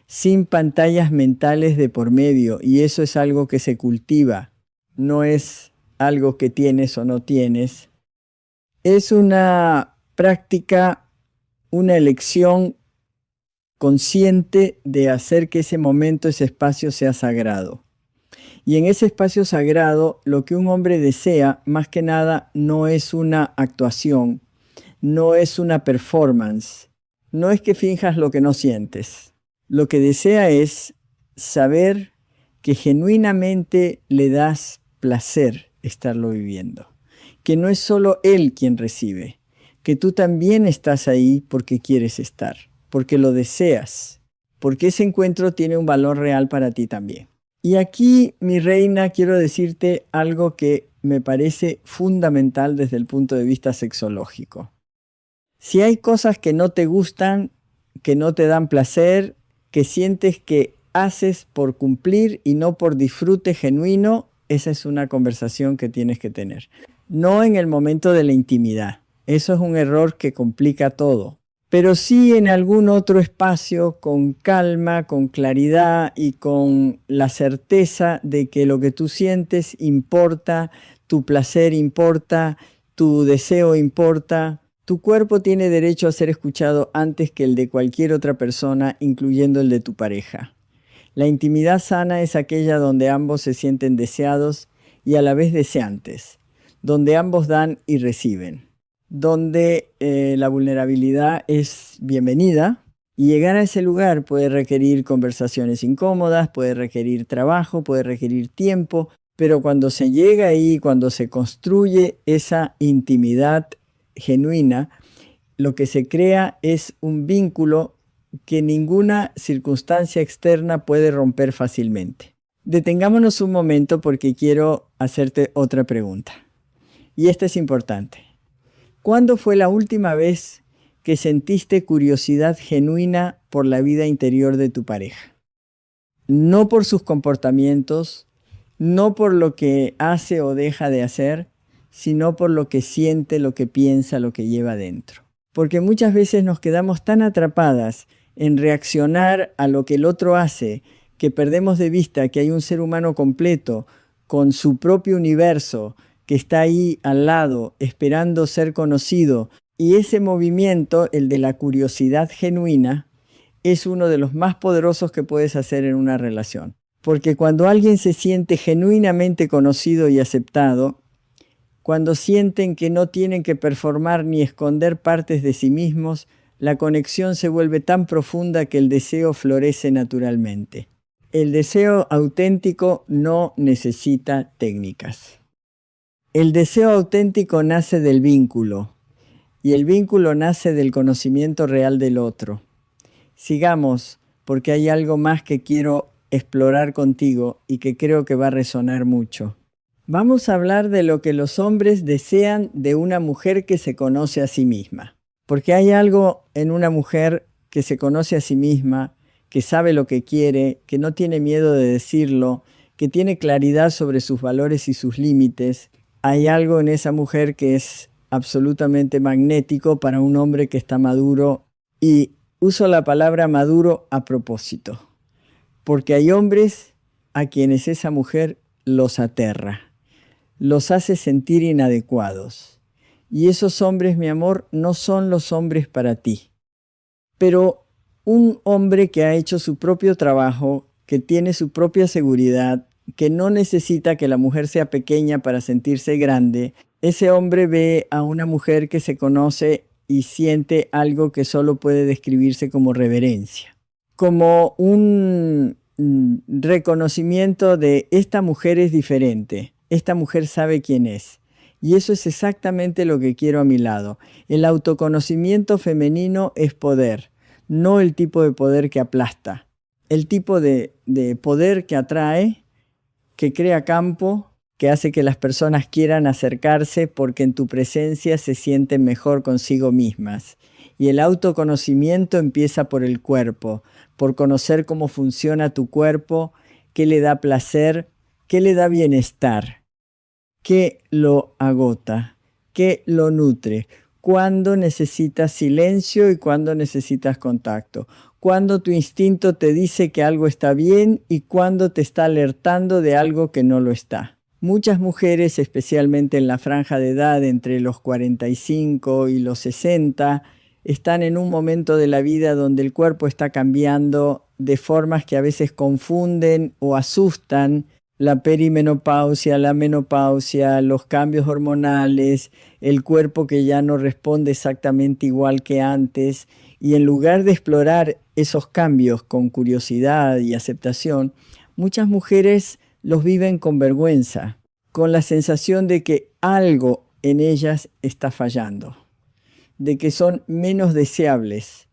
sin pantallas mentales de por medio, y eso es algo que se cultiva, no es algo que tienes o no tienes. Es una práctica, una elección consciente de hacer que ese momento, ese espacio sea sagrado. Y en ese espacio sagrado, lo que un hombre desea, más que nada, no es una actuación, no es una performance, no es que finjas lo que no sientes. Lo que desea es saber que genuinamente le das placer estarlo viviendo, que no es solo él quien recibe, que tú también estás ahí porque quieres estar, porque lo deseas, porque ese encuentro tiene un valor real para ti también. Y aquí, mi reina, quiero decirte algo que me parece fundamental desde el punto de vista sexológico. Si hay cosas que no te gustan, que no te dan placer, que sientes que haces por cumplir y no por disfrute genuino, esa es una conversación que tienes que tener. No en el momento de la intimidad. Eso es un error que complica todo. Pero sí en algún otro espacio con calma, con claridad y con la certeza de que lo que tú sientes importa, tu placer importa, tu deseo importa. Tu cuerpo tiene derecho a ser escuchado antes que el de cualquier otra persona, incluyendo el de tu pareja. La intimidad sana es aquella donde ambos se sienten deseados y a la vez deseantes, donde ambos dan y reciben, donde la vulnerabilidad es bienvenida, y llegar a ese lugar puede requerir conversaciones incómodas, puede requerir trabajo, puede requerir tiempo, pero cuando se llega ahí, cuando se construye esa intimidad genuina, lo que se crea es un vínculo que ninguna circunstancia externa puede romper fácilmente. Detengámonos un momento porque quiero hacerte otra pregunta. Y esta es importante. ¿Cuándo fue la última vez que sentiste curiosidad genuina por la vida interior de tu pareja? No por sus comportamientos, no por lo que hace o deja de hacer, sino por lo que siente, lo que piensa, lo que lleva dentro. Porque muchas veces nos quedamos tan atrapadas en reaccionar a lo que el otro hace, que perdemos de vista que hay un ser humano completo, con su propio universo, que está ahí al lado, esperando ser conocido. Y ese movimiento, el de la curiosidad genuina, es uno de los más poderosos que puedes hacer en una relación. Porque cuando alguien se siente genuinamente conocido y aceptado, Cuando sienten que no tienen que performar ni esconder partes de sí mismos, la conexión se vuelve tan profunda que el deseo florece naturalmente. El deseo auténtico no necesita técnicas. El deseo auténtico nace del vínculo, y el vínculo nace del conocimiento real del otro. Sigamos, porque hay algo más que quiero explorar contigo y que creo que va a resonar mucho. Vamos a hablar de lo que los hombres desean de una mujer que se conoce a sí misma. Porque hay algo en una mujer que se conoce a sí misma, que sabe lo que quiere, que no tiene miedo de decirlo, que tiene claridad sobre sus valores y sus límites. Hay algo en esa mujer que es absolutamente magnético para un hombre que está maduro, y uso la palabra maduro a propósito, porque hay hombres a quienes esa mujer los aterra, los hace sentir inadecuados. Y esos hombres, mi amor, no son los hombres para ti. Pero un hombre que ha hecho su propio trabajo, que tiene su propia seguridad, que no necesita que la mujer sea pequeña para sentirse grande, ese hombre ve a una mujer que se conoce y siente algo que solo puede describirse como reverencia, como un reconocimiento de esta mujer es diferente, esta mujer sabe quién es. Y eso es exactamente lo que quiero a mi lado. El autoconocimiento femenino es poder, no el tipo de poder que aplasta, el tipo de poder que atrae, que crea campo, que hace que las personas quieran acercarse porque en tu presencia se sienten mejor consigo mismas. Y el autoconocimiento empieza por el cuerpo, por conocer cómo funciona tu cuerpo, qué le da placer, qué le da bienestar, qué lo agota, qué lo nutre, cuándo necesitas silencio y cuándo necesitas contacto, cuándo tu instinto te dice que algo está bien y cuándo te está alertando de algo que no lo está. Muchas mujeres, especialmente en la franja de edad entre los 45 y los 60, están en un momento de la vida donde el cuerpo está cambiando de formas que a veces confunden o asustan. La perimenopausia, la menopausia, los cambios hormonales, el cuerpo que ya no responde exactamente igual que antes. Y en lugar de explorar esos cambios con curiosidad y aceptación, muchas mujeres los viven con vergüenza, con la sensación de que algo en ellas está fallando, de que son menos deseables,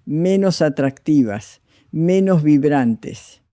menos atractivas, menos vibrantes.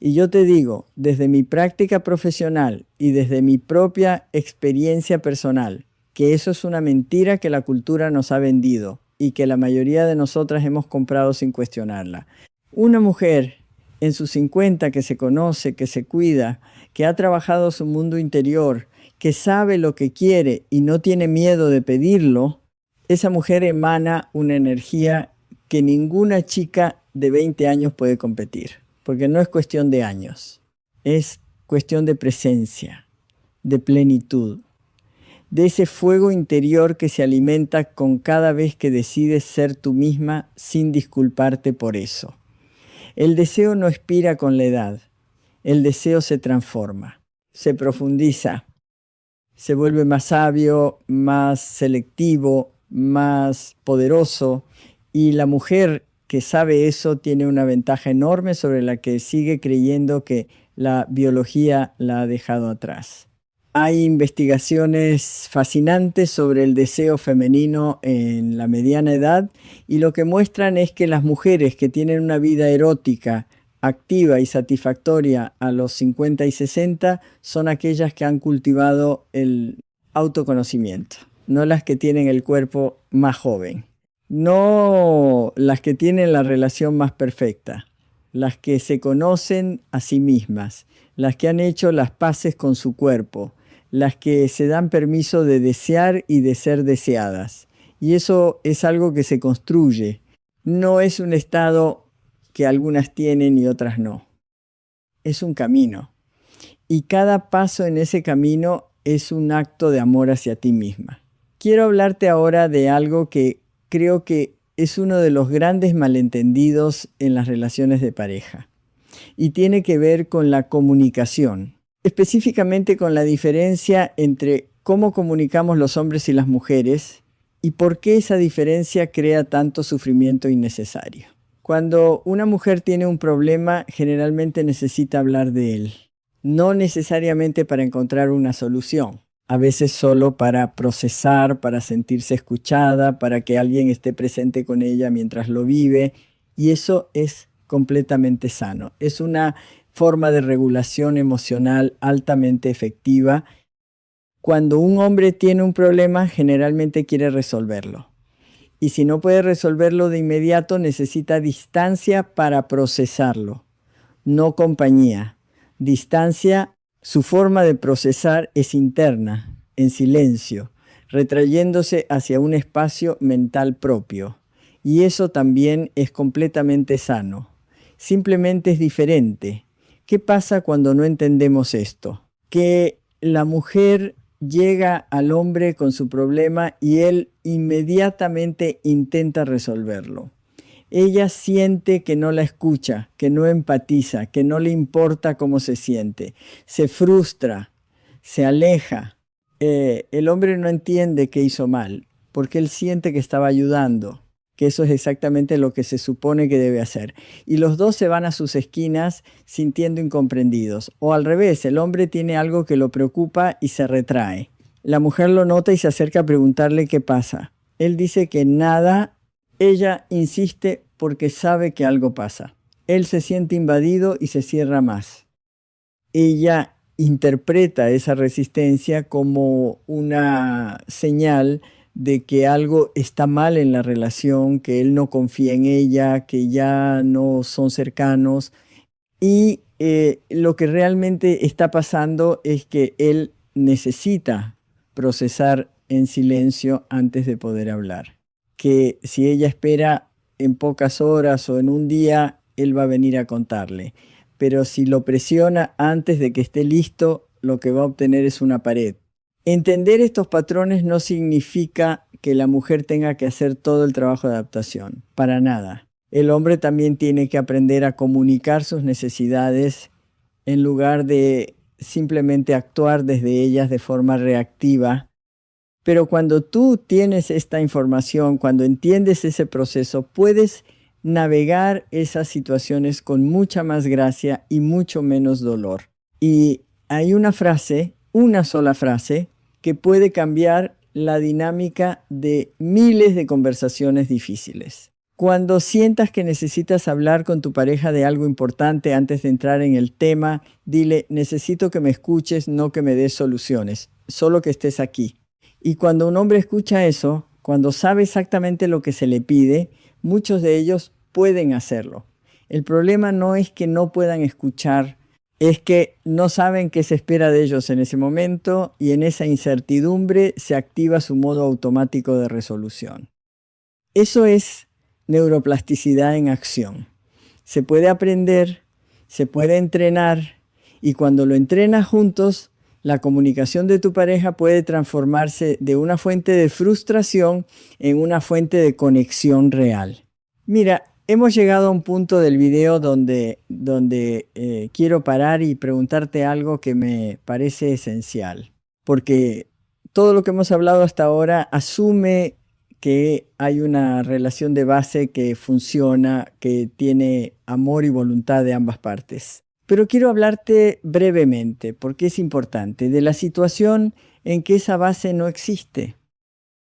Y yo te digo, desde mi práctica profesional y desde mi propia experiencia personal, que eso es una mentira que la cultura nos ha vendido y que la mayoría de nosotras hemos comprado sin cuestionarla. Una mujer en sus 50 que se conoce, que se cuida, que ha trabajado su mundo interior, que sabe lo que quiere y no tiene miedo de pedirlo, esa mujer emana una energía que ninguna chica de 20 años puede competir. Porque no es cuestión de años, es cuestión de presencia, de plenitud, de ese fuego interior que se alimenta con cada vez que decides ser tú misma sin disculparte por eso. El deseo no expira con la edad, el deseo se transforma, se profundiza, se vuelve más sabio, más selectivo, más poderoso, y la mujer que sabe eso tiene una ventaja enorme sobre la que sigue creyendo que la biología la ha dejado atrás. Hay investigaciones fascinantes sobre el deseo femenino en la mediana edad y lo que muestran es que las mujeres que tienen una vida erótica, activa y satisfactoria a los 50 y 60 son aquellas que han cultivado el autoconocimiento, no las que tienen el cuerpo más joven. No las que tienen la relación más perfecta, las que se conocen a sí mismas, las que han hecho las paces con su cuerpo, las que se dan permiso de desear y de ser deseadas. Y eso es algo que se construye, no es un estado que algunas tienen y otras no. Es un camino. Y cada paso en ese camino es un acto de amor hacia ti misma. Quiero hablarte ahora de algo que creo que es uno de los grandes malentendidos en las relaciones de pareja y tiene que ver con la comunicación, específicamente con la diferencia entre cómo comunicamos los hombres y las mujeres y por qué esa diferencia crea tanto sufrimiento innecesario. Cuando una mujer tiene un problema, generalmente necesita hablar de él, no necesariamente para encontrar una solución. A veces solo para procesar, para sentirse escuchada, para que alguien esté presente con ella mientras lo vive. Y eso es completamente sano. Es una forma de regulación emocional altamente efectiva. Cuando un hombre tiene un problema, generalmente quiere resolverlo. Y si no puede resolverlo de inmediato, necesita distancia para procesarlo, no compañía. Distancia. Su forma de procesar es interna, en silencio, retrayéndose hacia un espacio mental propio. Y eso también es completamente sano. Simplemente es diferente. ¿Qué pasa cuando no entendemos esto? Que la mujer llega al hombre con su problema y él inmediatamente intenta resolverlo. Ella siente que no la escucha, que no empatiza, que no le importa cómo se siente. Se frustra, se aleja. El hombre no entiende que hizo mal, porque él siente que estaba ayudando, que eso es exactamente lo que se supone que debe hacer. Y los dos se van a sus esquinas sintiendo incomprendidos. O al revés, el hombre tiene algo que lo preocupa y se retrae. La mujer lo nota y se acerca a preguntarle qué pasa. Él dice que nada. Ella insiste porque sabe que algo pasa. Él se siente invadido y se cierra más. Ella interpreta esa resistencia como una señal de que algo está mal en la relación, que él no confía en ella, que ya no son cercanos. Y lo que realmente está pasando es que él necesita procesar en silencio antes de poder hablar. Que si ella espera en pocas horas o en un día, él va a venir a contarle. Pero si lo presiona antes de que esté listo, lo que va a obtener es una pared. Entender estos patrones no significa que la mujer tenga que hacer todo el trabajo de adaptación, para nada. El hombre también tiene que aprender a comunicar sus necesidades en lugar de simplemente actuar desde ellas de forma reactiva. Pero cuando tú tienes esta información, cuando entiendes ese proceso, puedes navegar esas situaciones con mucha más gracia y mucho menos dolor. Y hay una sola frase, que puede cambiar la dinámica de miles de conversaciones difíciles. Cuando sientas que necesitas hablar con tu pareja de algo importante antes de entrar en el tema, dile: necesito que me escuches, no que me des soluciones, solo que estés aquí. Y cuando un hombre escucha eso, cuando sabe exactamente lo que se le pide, muchos de ellos pueden hacerlo. El problema no es que no puedan escuchar, es que no saben qué se espera de ellos en ese momento y en esa incertidumbre se activa su modo automático de resolución. Eso es neuroplasticidad en acción. Se puede aprender, se puede entrenar y cuando lo entrenas juntos, la comunicación de tu pareja puede transformarse de una fuente de frustración en una fuente de conexión real. Mira, hemos llegado a un punto del video donde quiero parar y preguntarte algo que me parece esencial. Porque todo lo que hemos hablado hasta ahora asume que hay una relación de base que funciona, que tiene amor y voluntad de ambas partes. Pero quiero hablarte brevemente, porque es importante, de la situación en que esa base no existe.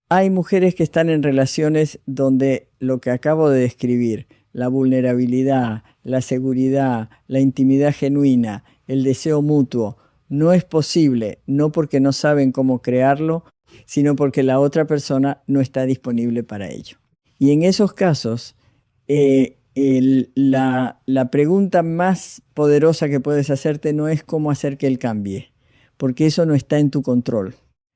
Hay mujeres que están en relaciones donde lo que acabo de describir, la vulnerabilidad, la seguridad, la intimidad genuina, el deseo mutuo, no es posible, no porque no saben cómo crearlo, sino porque la otra persona no está disponible para ello. Y en esos casos, la pregunta más poderosa que puedes hacerte no es cómo hacer que él cambie, porque eso no está en tu control.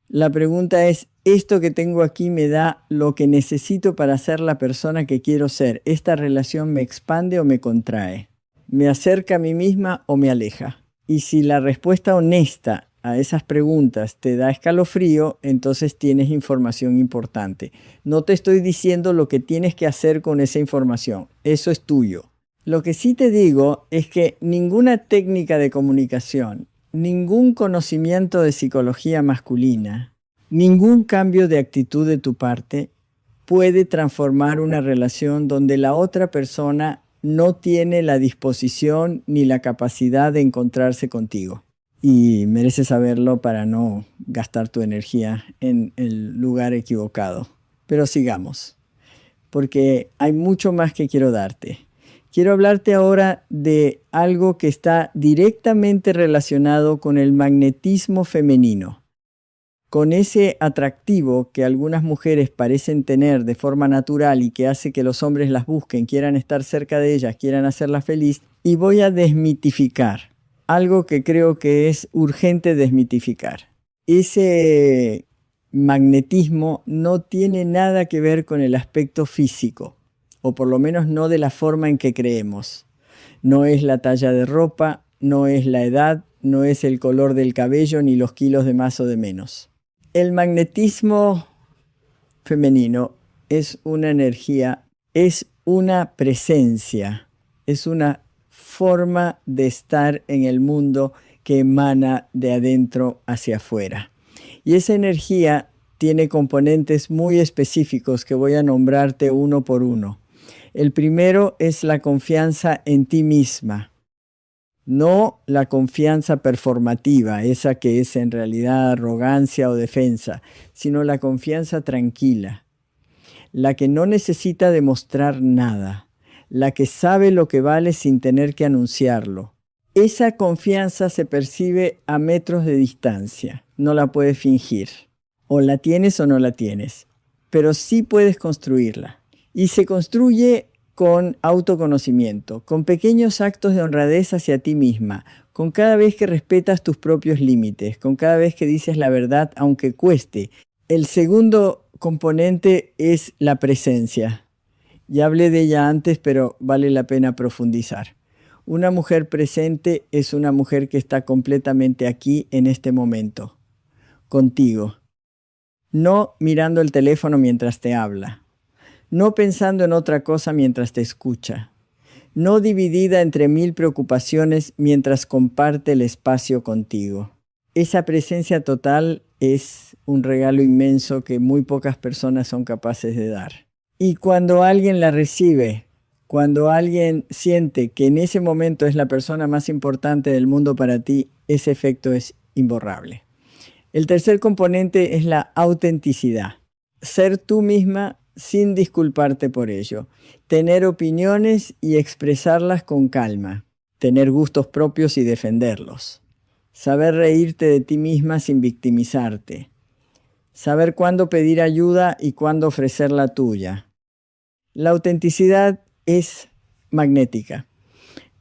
La pregunta es: ¿esto que tengo aquí me da lo que necesito para ser la persona que quiero ser? ¿Esta relación me expande o me contrae? ¿Me acerca a mí misma o me aleja? Y si la respuesta honesta a esas preguntas te da escalofrío, entonces tienes información importante. No te estoy diciendo lo que tienes que hacer con esa información. Eso es tuyo. Lo que sí te digo es que ninguna técnica de comunicación, ningún conocimiento de psicología masculina, ningún cambio de actitud de tu parte puede transformar una relación donde la otra persona no tiene la disposición ni la capacidad de encontrarse contigo. Y mereces saberlo para no gastar tu energía en el lugar equivocado. Pero sigamos, porque hay mucho más que quiero darte. Quiero hablarte ahora de algo que está directamente relacionado con el magnetismo femenino, con ese atractivo que algunas mujeres parecen tener de forma natural y que hace que los hombres las busquen, quieran estar cerca de ellas, quieran hacerlas feliz. Y voy a desmitificar algo que creo que es urgente desmitificar. Ese magnetismo no tiene nada que ver con el aspecto físico, o por lo menos no de la forma en que creemos. No es la talla de ropa, no es la edad, no es el color del cabello ni los kilos de más o de menos. El magnetismo femenino es una energía, es una presencia, es una forma de estar en el mundo que emana de adentro hacia afuera. Y esa energía tiene componentes muy específicos que voy a nombrarte uno por uno. El primero es la confianza en ti misma. No la confianza performativa, esa que es en realidad arrogancia o defensa, sino la confianza tranquila, la que no necesita demostrar nada, la que sabe lo que vale sin tener que anunciarlo. Esa confianza se percibe a metros de distancia, no la puedes fingir. O la tienes o no la tienes, pero sí puedes construirla. Y se construye con autoconocimiento, con pequeños actos de honradez hacia ti misma, con cada vez que respetas tus propios límites, con cada vez que dices la verdad aunque cueste. El segundo componente es la presencia. Ya hablé de ella antes, pero vale la pena profundizar. Una mujer presente es una mujer que está completamente aquí en este momento, contigo. No mirando el teléfono mientras te habla. No pensando en otra cosa mientras te escucha. No dividida entre 1000 preocupaciones mientras comparte el espacio contigo. Esa presencia total es un regalo inmenso que muy pocas personas son capaces de dar. Y cuando alguien la recibe, cuando alguien siente que en ese momento es la persona más importante del mundo para ti, ese efecto es imborrable. El tercer componente es la autenticidad. Ser tú misma sin disculparte por ello. Tener opiniones y expresarlas con calma. Tener gustos propios y defenderlos. Saber reírte de ti misma sin victimizarte. Saber cuándo pedir ayuda y cuándo ofrecer la tuya. La autenticidad es magnética,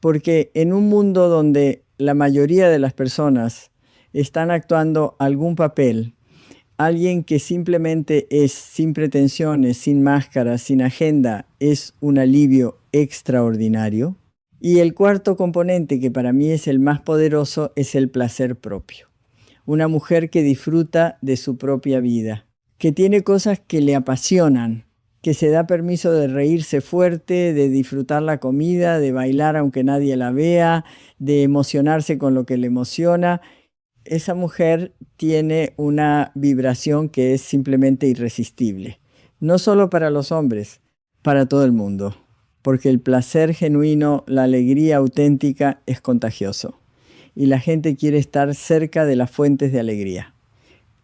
porque en un mundo donde la mayoría de las personas están actuando algún papel, alguien que simplemente es sin pretensiones, sin máscara, sin agenda, es un alivio extraordinario. Y el cuarto componente, que para mí es el más poderoso, es el placer propio. Una mujer que disfruta de su propia vida, que tiene cosas que le apasionan, que se da permiso de reírse fuerte, de disfrutar la comida, de bailar aunque nadie la vea, de emocionarse con lo que le emociona. Esa mujer tiene una vibración que es simplemente irresistible. No solo para los hombres, para todo el mundo. Porque el placer genuino, la alegría auténtica es contagioso. Y la gente quiere estar cerca de las fuentes de alegría.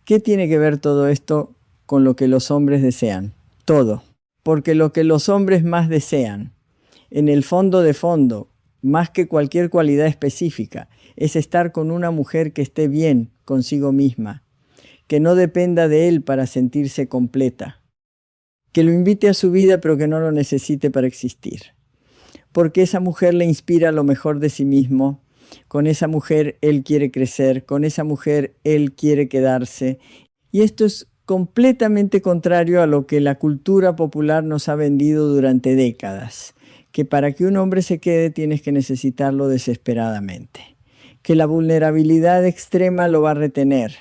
¿Qué tiene que ver todo esto con lo que los hombres desean? Todo. Porque lo que los hombres más desean, en el fondo de fondo, más que cualquier cualidad específica, es estar con una mujer que esté bien consigo misma, que no dependa de él para sentirse completa, que lo invite a su vida pero que no lo necesite para existir. Porque esa mujer le inspira lo mejor de sí mismo, con esa mujer él quiere crecer, con esa mujer él quiere quedarse. Y esto es completamente contrario a lo que la cultura popular nos ha vendido durante décadas, que para que un hombre se quede tienes que necesitarlo desesperadamente, que la vulnerabilidad extrema lo va a retener,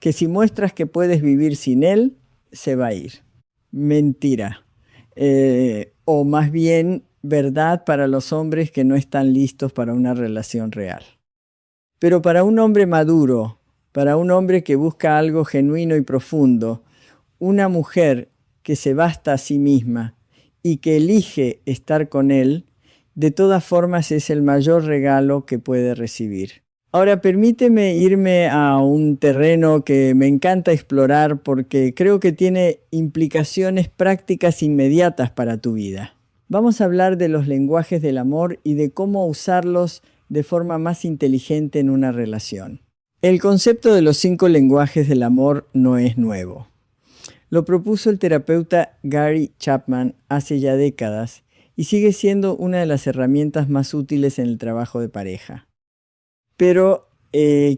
que si muestras que puedes vivir sin él, se va a ir. Mentira. O más bien verdad para los hombres que no están listos para una relación real. Pero para un hombre maduro, para un hombre que busca algo genuino y profundo, una mujer que se basta a sí misma y que elige estar con él, de todas formas es el mayor regalo que puede recibir. Ahora permíteme irme a un terreno que me encanta explorar porque creo que tiene implicaciones prácticas inmediatas para tu vida. Vamos a hablar de los lenguajes del amor y de cómo usarlos de forma más inteligente en una relación. El concepto de los 5 lenguajes del amor no es nuevo. Lo propuso el terapeuta Gary Chapman hace ya décadas y sigue siendo una de las herramientas más útiles en el trabajo de pareja. Pero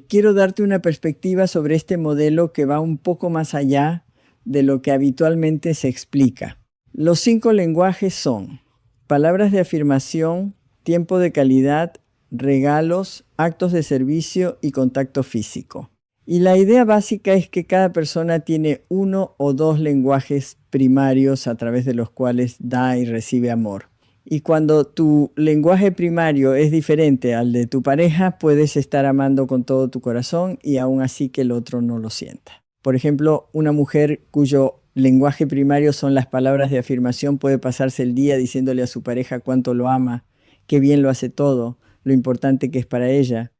quiero darte una perspectiva sobre este modelo que va un poco más allá de lo que habitualmente se explica. Los 5 lenguajes son palabras de afirmación, tiempo de calidad, regalos, actos de servicio y contacto físico. Y la idea básica es que cada persona tiene 1 o 2 lenguajes primarios a través de los cuales da y recibe amor. Y cuando tu lenguaje primario es diferente al de tu pareja, puedes estar amando con todo tu corazón y aún así que el otro no lo sienta. Por ejemplo, una mujer cuyo lenguaje primario son las palabras de afirmación puede pasarse el día diciéndole a su pareja cuánto lo ama, qué bien lo hace todo, lo importante que es para ella.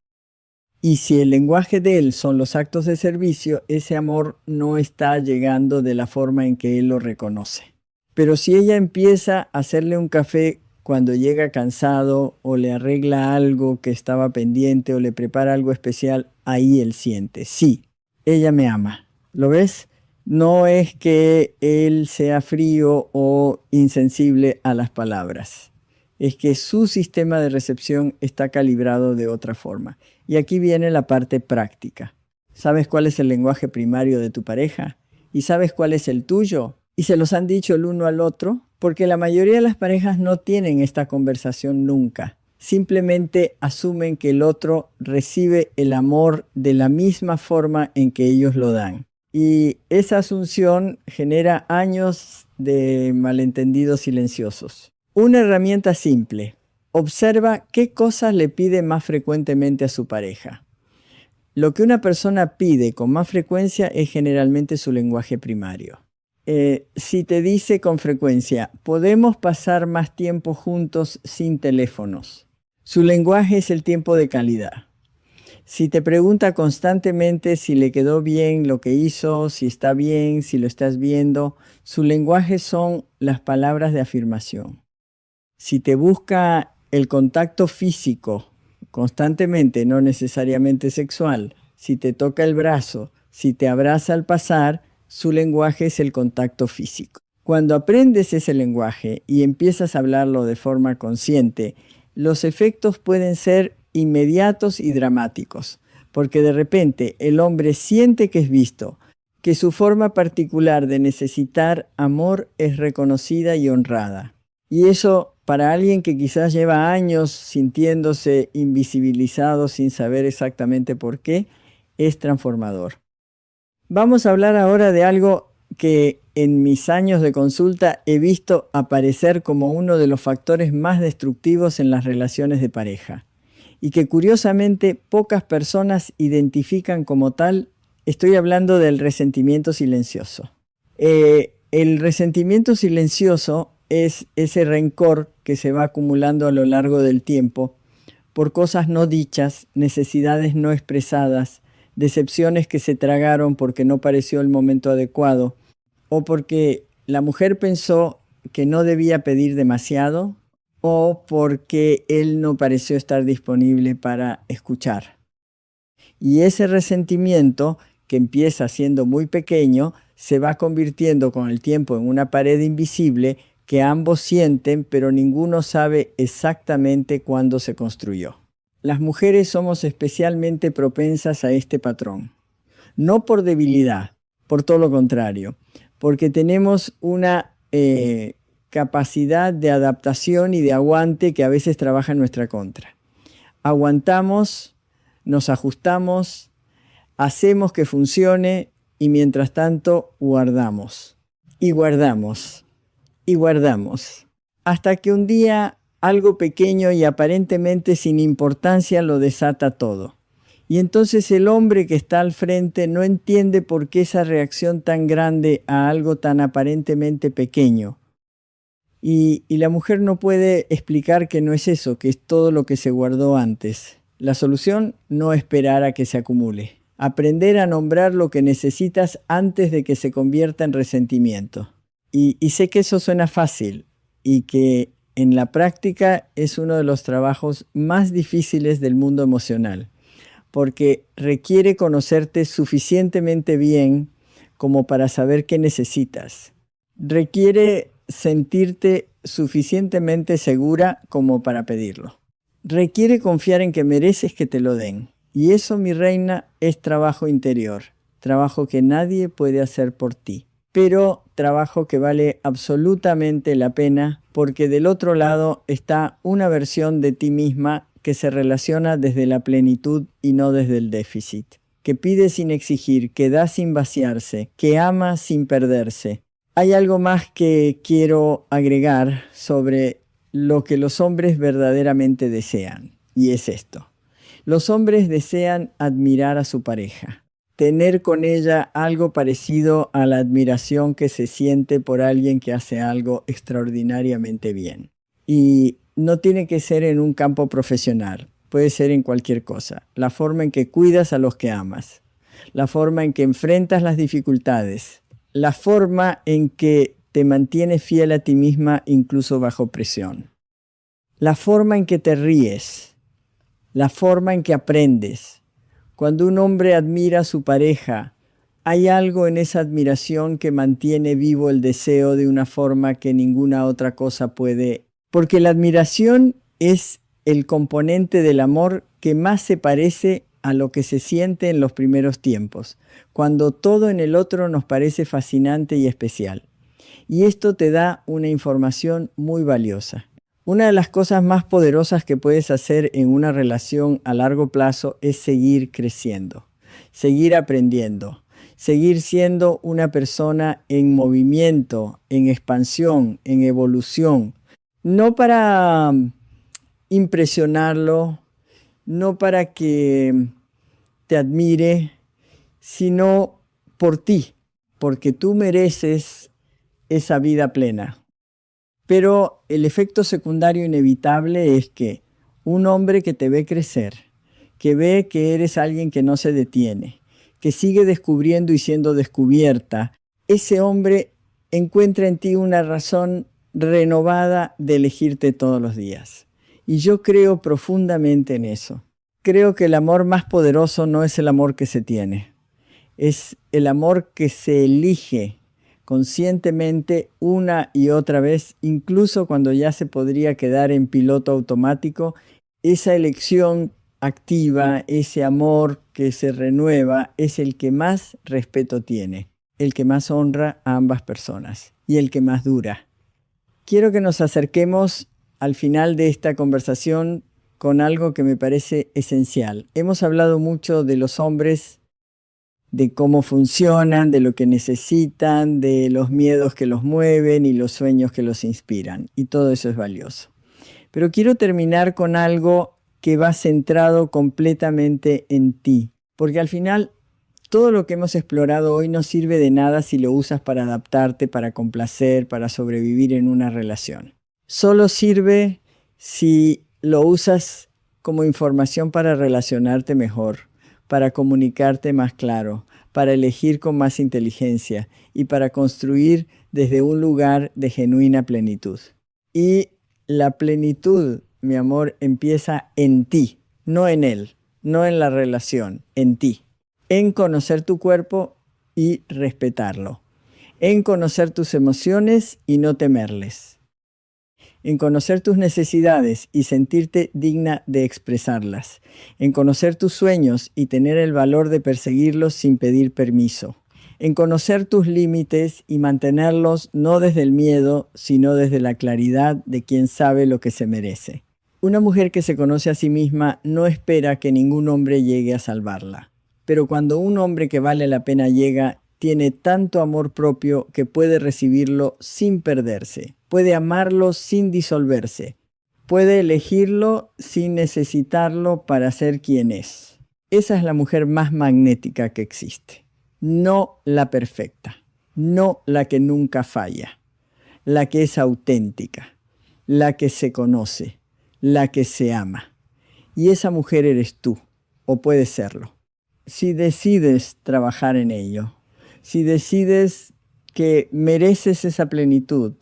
Y si el lenguaje de él son los actos de servicio, ese amor no está llegando de la forma en que él lo reconoce. Pero si ella empieza a hacerle un café cuando llega cansado, o le arregla algo que estaba pendiente, o le prepara algo especial, ahí él siente, sí, ella me ama. ¿Lo ves? No es que él sea frío o insensible a las palabras. Es que su sistema de recepción está calibrado de otra forma. Y aquí viene la parte práctica. ¿Sabes cuál es el lenguaje primario de tu pareja? ¿Y sabes cuál es el tuyo? ¿Y se los han dicho el uno al otro? Porque la mayoría de las parejas no tienen esta conversación nunca. Simplemente asumen que el otro recibe el amor de la misma forma en que ellos lo dan. Y esa asunción genera años de malentendidos silenciosos. Una herramienta simple. Observa qué cosas le pide más frecuentemente a su pareja. Lo que una persona pide con más frecuencia es generalmente su lenguaje primario. Si te dice con frecuencia, podemos pasar más tiempo juntos sin teléfonos. Su lenguaje es el tiempo de calidad. Si te pregunta constantemente si le quedó bien lo que hizo, si está bien, si lo estás viendo, su lenguaje son las palabras de afirmación. Si te busca el contacto físico constantemente, no necesariamente sexual, si te toca el brazo, si te abraza al pasar, su lenguaje es el contacto físico. Cuando aprendes ese lenguaje y empiezas a hablarlo de forma consciente, los efectos pueden ser inmediatos y dramáticos, porque de repente el hombre siente que es visto, que su forma particular de necesitar amor es reconocida y honrada. Y eso, para alguien que quizás lleva años sintiéndose invisibilizado sin saber exactamente por qué, es transformador. Vamos a hablar ahora de algo que en mis años de consulta he visto aparecer como uno de los factores más destructivos en las relaciones de pareja y que curiosamente pocas personas identifican como tal. Estoy hablando del resentimiento silencioso. El resentimiento silencioso es ese rencor que se va acumulando a lo largo del tiempo por cosas no dichas, necesidades no expresadas, decepciones que se tragaron porque no pareció el momento adecuado, o porque la mujer pensó que no debía pedir demasiado, o porque él no pareció estar disponible para escuchar. Y ese resentimiento, que empieza siendo muy pequeño, se va convirtiendo con el tiempo en una pared invisible que ambos sienten, pero ninguno sabe exactamente cuándo se construyó. Las mujeres somos especialmente propensas a este patrón. No por debilidad, por todo lo contrario, porque tenemos una capacidad de adaptación y de aguante que a veces trabaja en nuestra contra. Aguantamos, nos ajustamos, hacemos que funcione y mientras tanto guardamos. Y guardamos. Y guardamos. Hasta que un día algo pequeño y aparentemente sin importancia lo desata todo. Y entonces el hombre que está al frente no entiende por qué esa reacción tan grande a algo tan aparentemente pequeño. Y la mujer no puede explicar que no es eso, que es todo lo que se guardó antes. La solución, no esperar a que se acumule. Aprender a nombrar lo que necesitas antes de que se convierta en resentimiento. Y sé que eso suena fácil y que en la práctica es uno de los trabajos más difíciles del mundo emocional, porque requiere conocerte suficientemente bien como para saber qué necesitas. Requiere sentirte suficientemente segura como para pedirlo. Requiere confiar en que mereces que te lo den. Y eso, mi reina, es trabajo interior, trabajo que nadie puede hacer por ti, pero trabajo que vale absolutamente la pena, porque del otro lado está una versión de ti misma que se relaciona desde la plenitud y no desde el déficit, que pide sin exigir, que da sin vaciarse, que ama sin perderse. Hay algo más que quiero agregar sobre lo que los hombres verdaderamente desean, y es esto. Los hombres desean admirar a su pareja, tener con ella algo parecido a la admiración que se siente por alguien que hace algo extraordinariamente bien. Y no tiene que ser en un campo profesional, puede ser en cualquier cosa. La forma en que cuidas a los que amas, la forma en que enfrentas las dificultades, la forma en que te mantienes fiel a ti misma incluso bajo presión, la forma en que te ríes, la forma en que aprendes. Cuando un hombre admira a su pareja, hay algo en esa admiración que mantiene vivo el deseo de una forma que ninguna otra cosa puede, porque la admiración es el componente del amor que más se parece a lo que se siente en los primeros tiempos, cuando todo en el otro nos parece fascinante y especial. Y esto te da una información muy valiosa. Una de las cosas más poderosas que puedes hacer en una relación a largo plazo es seguir creciendo, seguir aprendiendo, seguir siendo una persona en movimiento, en expansión, en evolución. No para impresionarlo, no para que te admire, sino por ti, porque tú mereces esa vida plena. Pero el efecto secundario inevitable es que un hombre que te ve crecer, que ve que eres alguien que no se detiene, que sigue descubriendo y siendo descubierta, ese hombre encuentra en ti una razón renovada de elegirte todos los días. Y yo creo profundamente en eso. Creo que el amor más poderoso no es el amor que se tiene, es el amor que se elige conscientemente una y otra vez, incluso cuando ya se podría quedar en piloto automático. Esa elección activa, ese amor que se renueva, es el que más respeto tiene, el que más honra a ambas personas y el que más dura. Quiero que nos acerquemos al final de esta conversación con algo que me parece esencial. Hemos hablado mucho de los hombres, de cómo funcionan, de lo que necesitan, de los miedos que los mueven y los sueños que los inspiran. Y todo eso es valioso. Pero quiero terminar con algo que va centrado completamente en ti. Porque al final, todo lo que hemos explorado hoy no sirve de nada si lo usas para adaptarte, para complacer, para sobrevivir en una relación. Solo sirve si lo usas como información para relacionarte mejor, para comunicarte más claro, para elegir con más inteligencia y para construir desde un lugar de genuina plenitud. Y la plenitud, mi amor, empieza en ti, no en él, no en la relación, en ti. En conocer tu cuerpo y respetarlo. En conocer tus emociones y no temerles. En conocer tus necesidades y sentirte digna de expresarlas. En conocer tus sueños y tener el valor de perseguirlos sin pedir permiso. En conocer tus límites y mantenerlos no desde el miedo, sino desde la claridad de quien sabe lo que se merece. Una mujer que se conoce a sí misma no espera que ningún hombre llegue a salvarla. Pero cuando un hombre que vale la pena llega, tiene tanto amor propio que puede recibirlo sin perderse. Puede amarlo sin disolverse. Puede elegirlo sin necesitarlo para ser quien es. Esa es la mujer más magnética que existe. No la perfecta, no la que nunca falla, la que es auténtica, la que se conoce, la que se ama. Y esa mujer eres tú, o puedes serlo. Si decides trabajar en ello, si decides que mereces esa plenitud,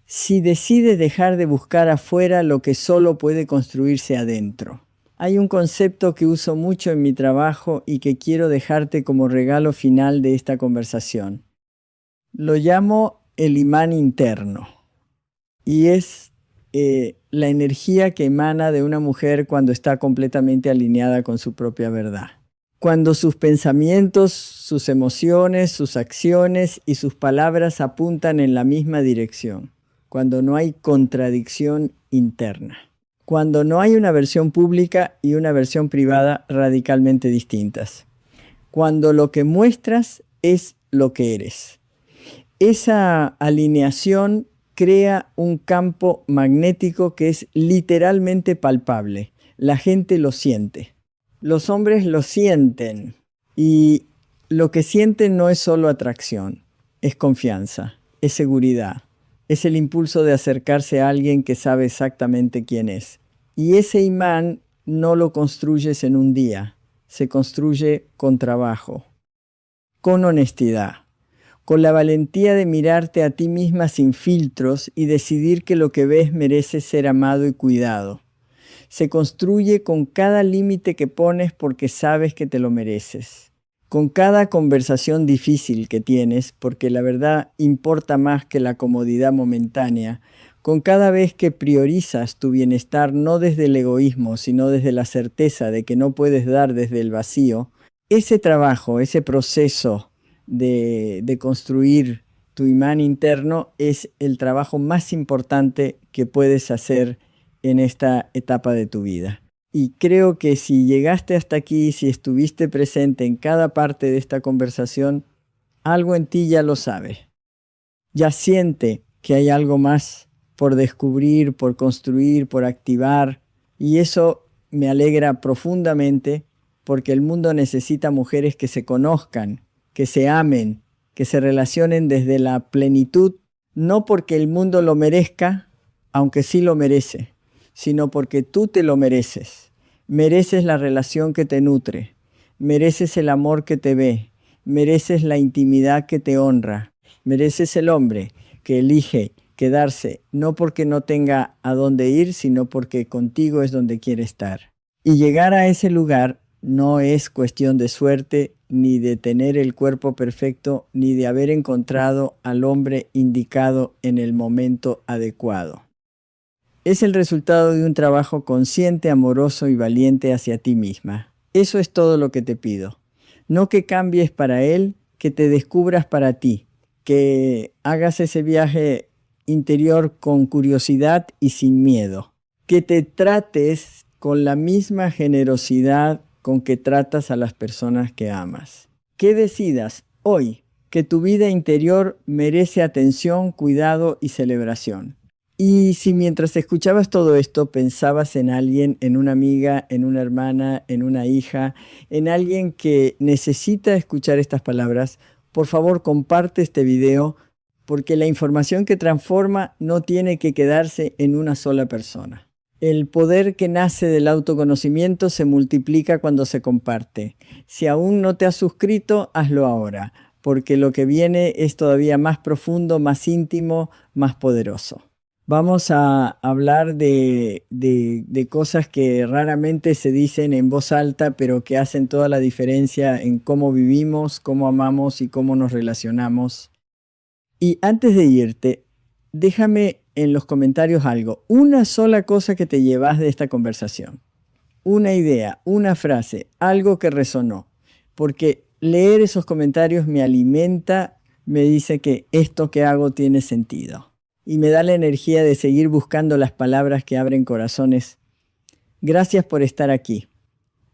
si decides dejar de buscar afuera lo que solo puede construirse adentro. Hay un concepto que uso mucho en mi trabajo y que quiero dejarte como regalo final de esta conversación. Lo llamo el imán interno. Y es la energía que emana de una mujer cuando está completamente alineada con su propia verdad. Cuando sus pensamientos, sus emociones, sus acciones y sus palabras apuntan en la misma dirección. Cuando no hay contradicción interna. Cuando no hay una versión pública y una versión privada radicalmente distintas. Cuando lo que muestras es lo que eres. Esa alineación crea un campo magnético que es literalmente palpable. La gente lo siente. Los hombres lo sienten. Y lo que sienten no es solo atracción, es confianza, es seguridad. Es el impulso de acercarse a alguien que sabe exactamente quién es. Y ese imán no lo construyes en un día, se construye con trabajo, con honestidad, con la valentía de mirarte a ti misma sin filtros y decidir que lo que ves merece ser amado y cuidado. Se construye con cada límite que pones porque sabes que te lo mereces. Con cada conversación difícil que tienes, porque la verdad importa más que la comodidad momentánea, con cada vez que priorizas tu bienestar no desde el egoísmo, sino desde la certeza de que no puedes dar desde el vacío, ese trabajo, ese proceso de construir tu imán interno es el trabajo más importante que puedes hacer en esta etapa de tu vida. Y creo que si llegaste hasta aquí, si estuviste presente en cada parte de esta conversación, algo en ti ya lo sabe. Ya siente que hay algo más por descubrir, por construir, por activar. Y eso me alegra profundamente porque el mundo necesita mujeres que se conozcan, que se amen, que se relacionen desde la plenitud, no porque el mundo lo merezca, aunque sí lo merece, sino porque tú te lo mereces. Mereces la relación que te nutre, mereces el amor que te ve, mereces la intimidad que te honra, mereces el hombre que elige quedarse, no porque no tenga a dónde ir, sino porque contigo es donde quiere estar. Y llegar a ese lugar no es cuestión de suerte, ni de tener el cuerpo perfecto, ni de haber encontrado al hombre indicado en el momento adecuado. Es el resultado de un trabajo consciente, amoroso y valiente hacia ti misma. Eso es todo lo que te pido. No que cambies para él, que te descubras para ti, que hagas ese viaje interior con curiosidad y sin miedo, que te trates con la misma generosidad con que tratas a las personas que amas. Que decidas hoy que tu vida interior merece atención, cuidado y celebración. Y si mientras escuchabas todo esto pensabas en alguien, en una amiga, en una hermana, en una hija, en alguien que necesita escuchar estas palabras, por favor comparte este video porque la información que transforma no tiene que quedarse en una sola persona. El poder que nace del autoconocimiento se multiplica cuando se comparte. Si aún no te has suscrito, hazlo ahora, porque lo que viene es todavía más profundo, más íntimo, más poderoso. Vamos a hablar de cosas que raramente se dicen en voz alta, pero que hacen toda la diferencia en cómo vivimos, cómo amamos y cómo nos relacionamos. Y antes de irte, déjame en los comentarios algo. Una sola cosa que te llevas de esta conversación. Una idea, una frase, algo que resonó. Porque leer esos comentarios me alimenta, me dice que esto que hago tiene sentido. Y me da la energía de seguir buscando las palabras que abren corazones. Gracias por estar aquí,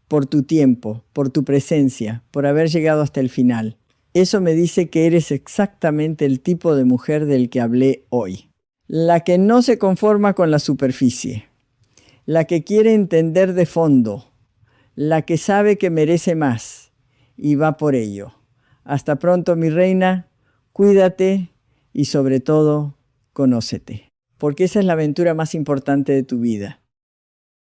por tu tiempo, por tu presencia, por haber llegado hasta el final. Eso me dice que eres exactamente el tipo de mujer del que hablé hoy. La que no se conforma con la superficie, la que quiere entender de fondo, la que sabe que merece más y va por ello. Hasta pronto, mi reina, cuídate y sobre todo, conócete, porque esa es la aventura más importante de tu vida.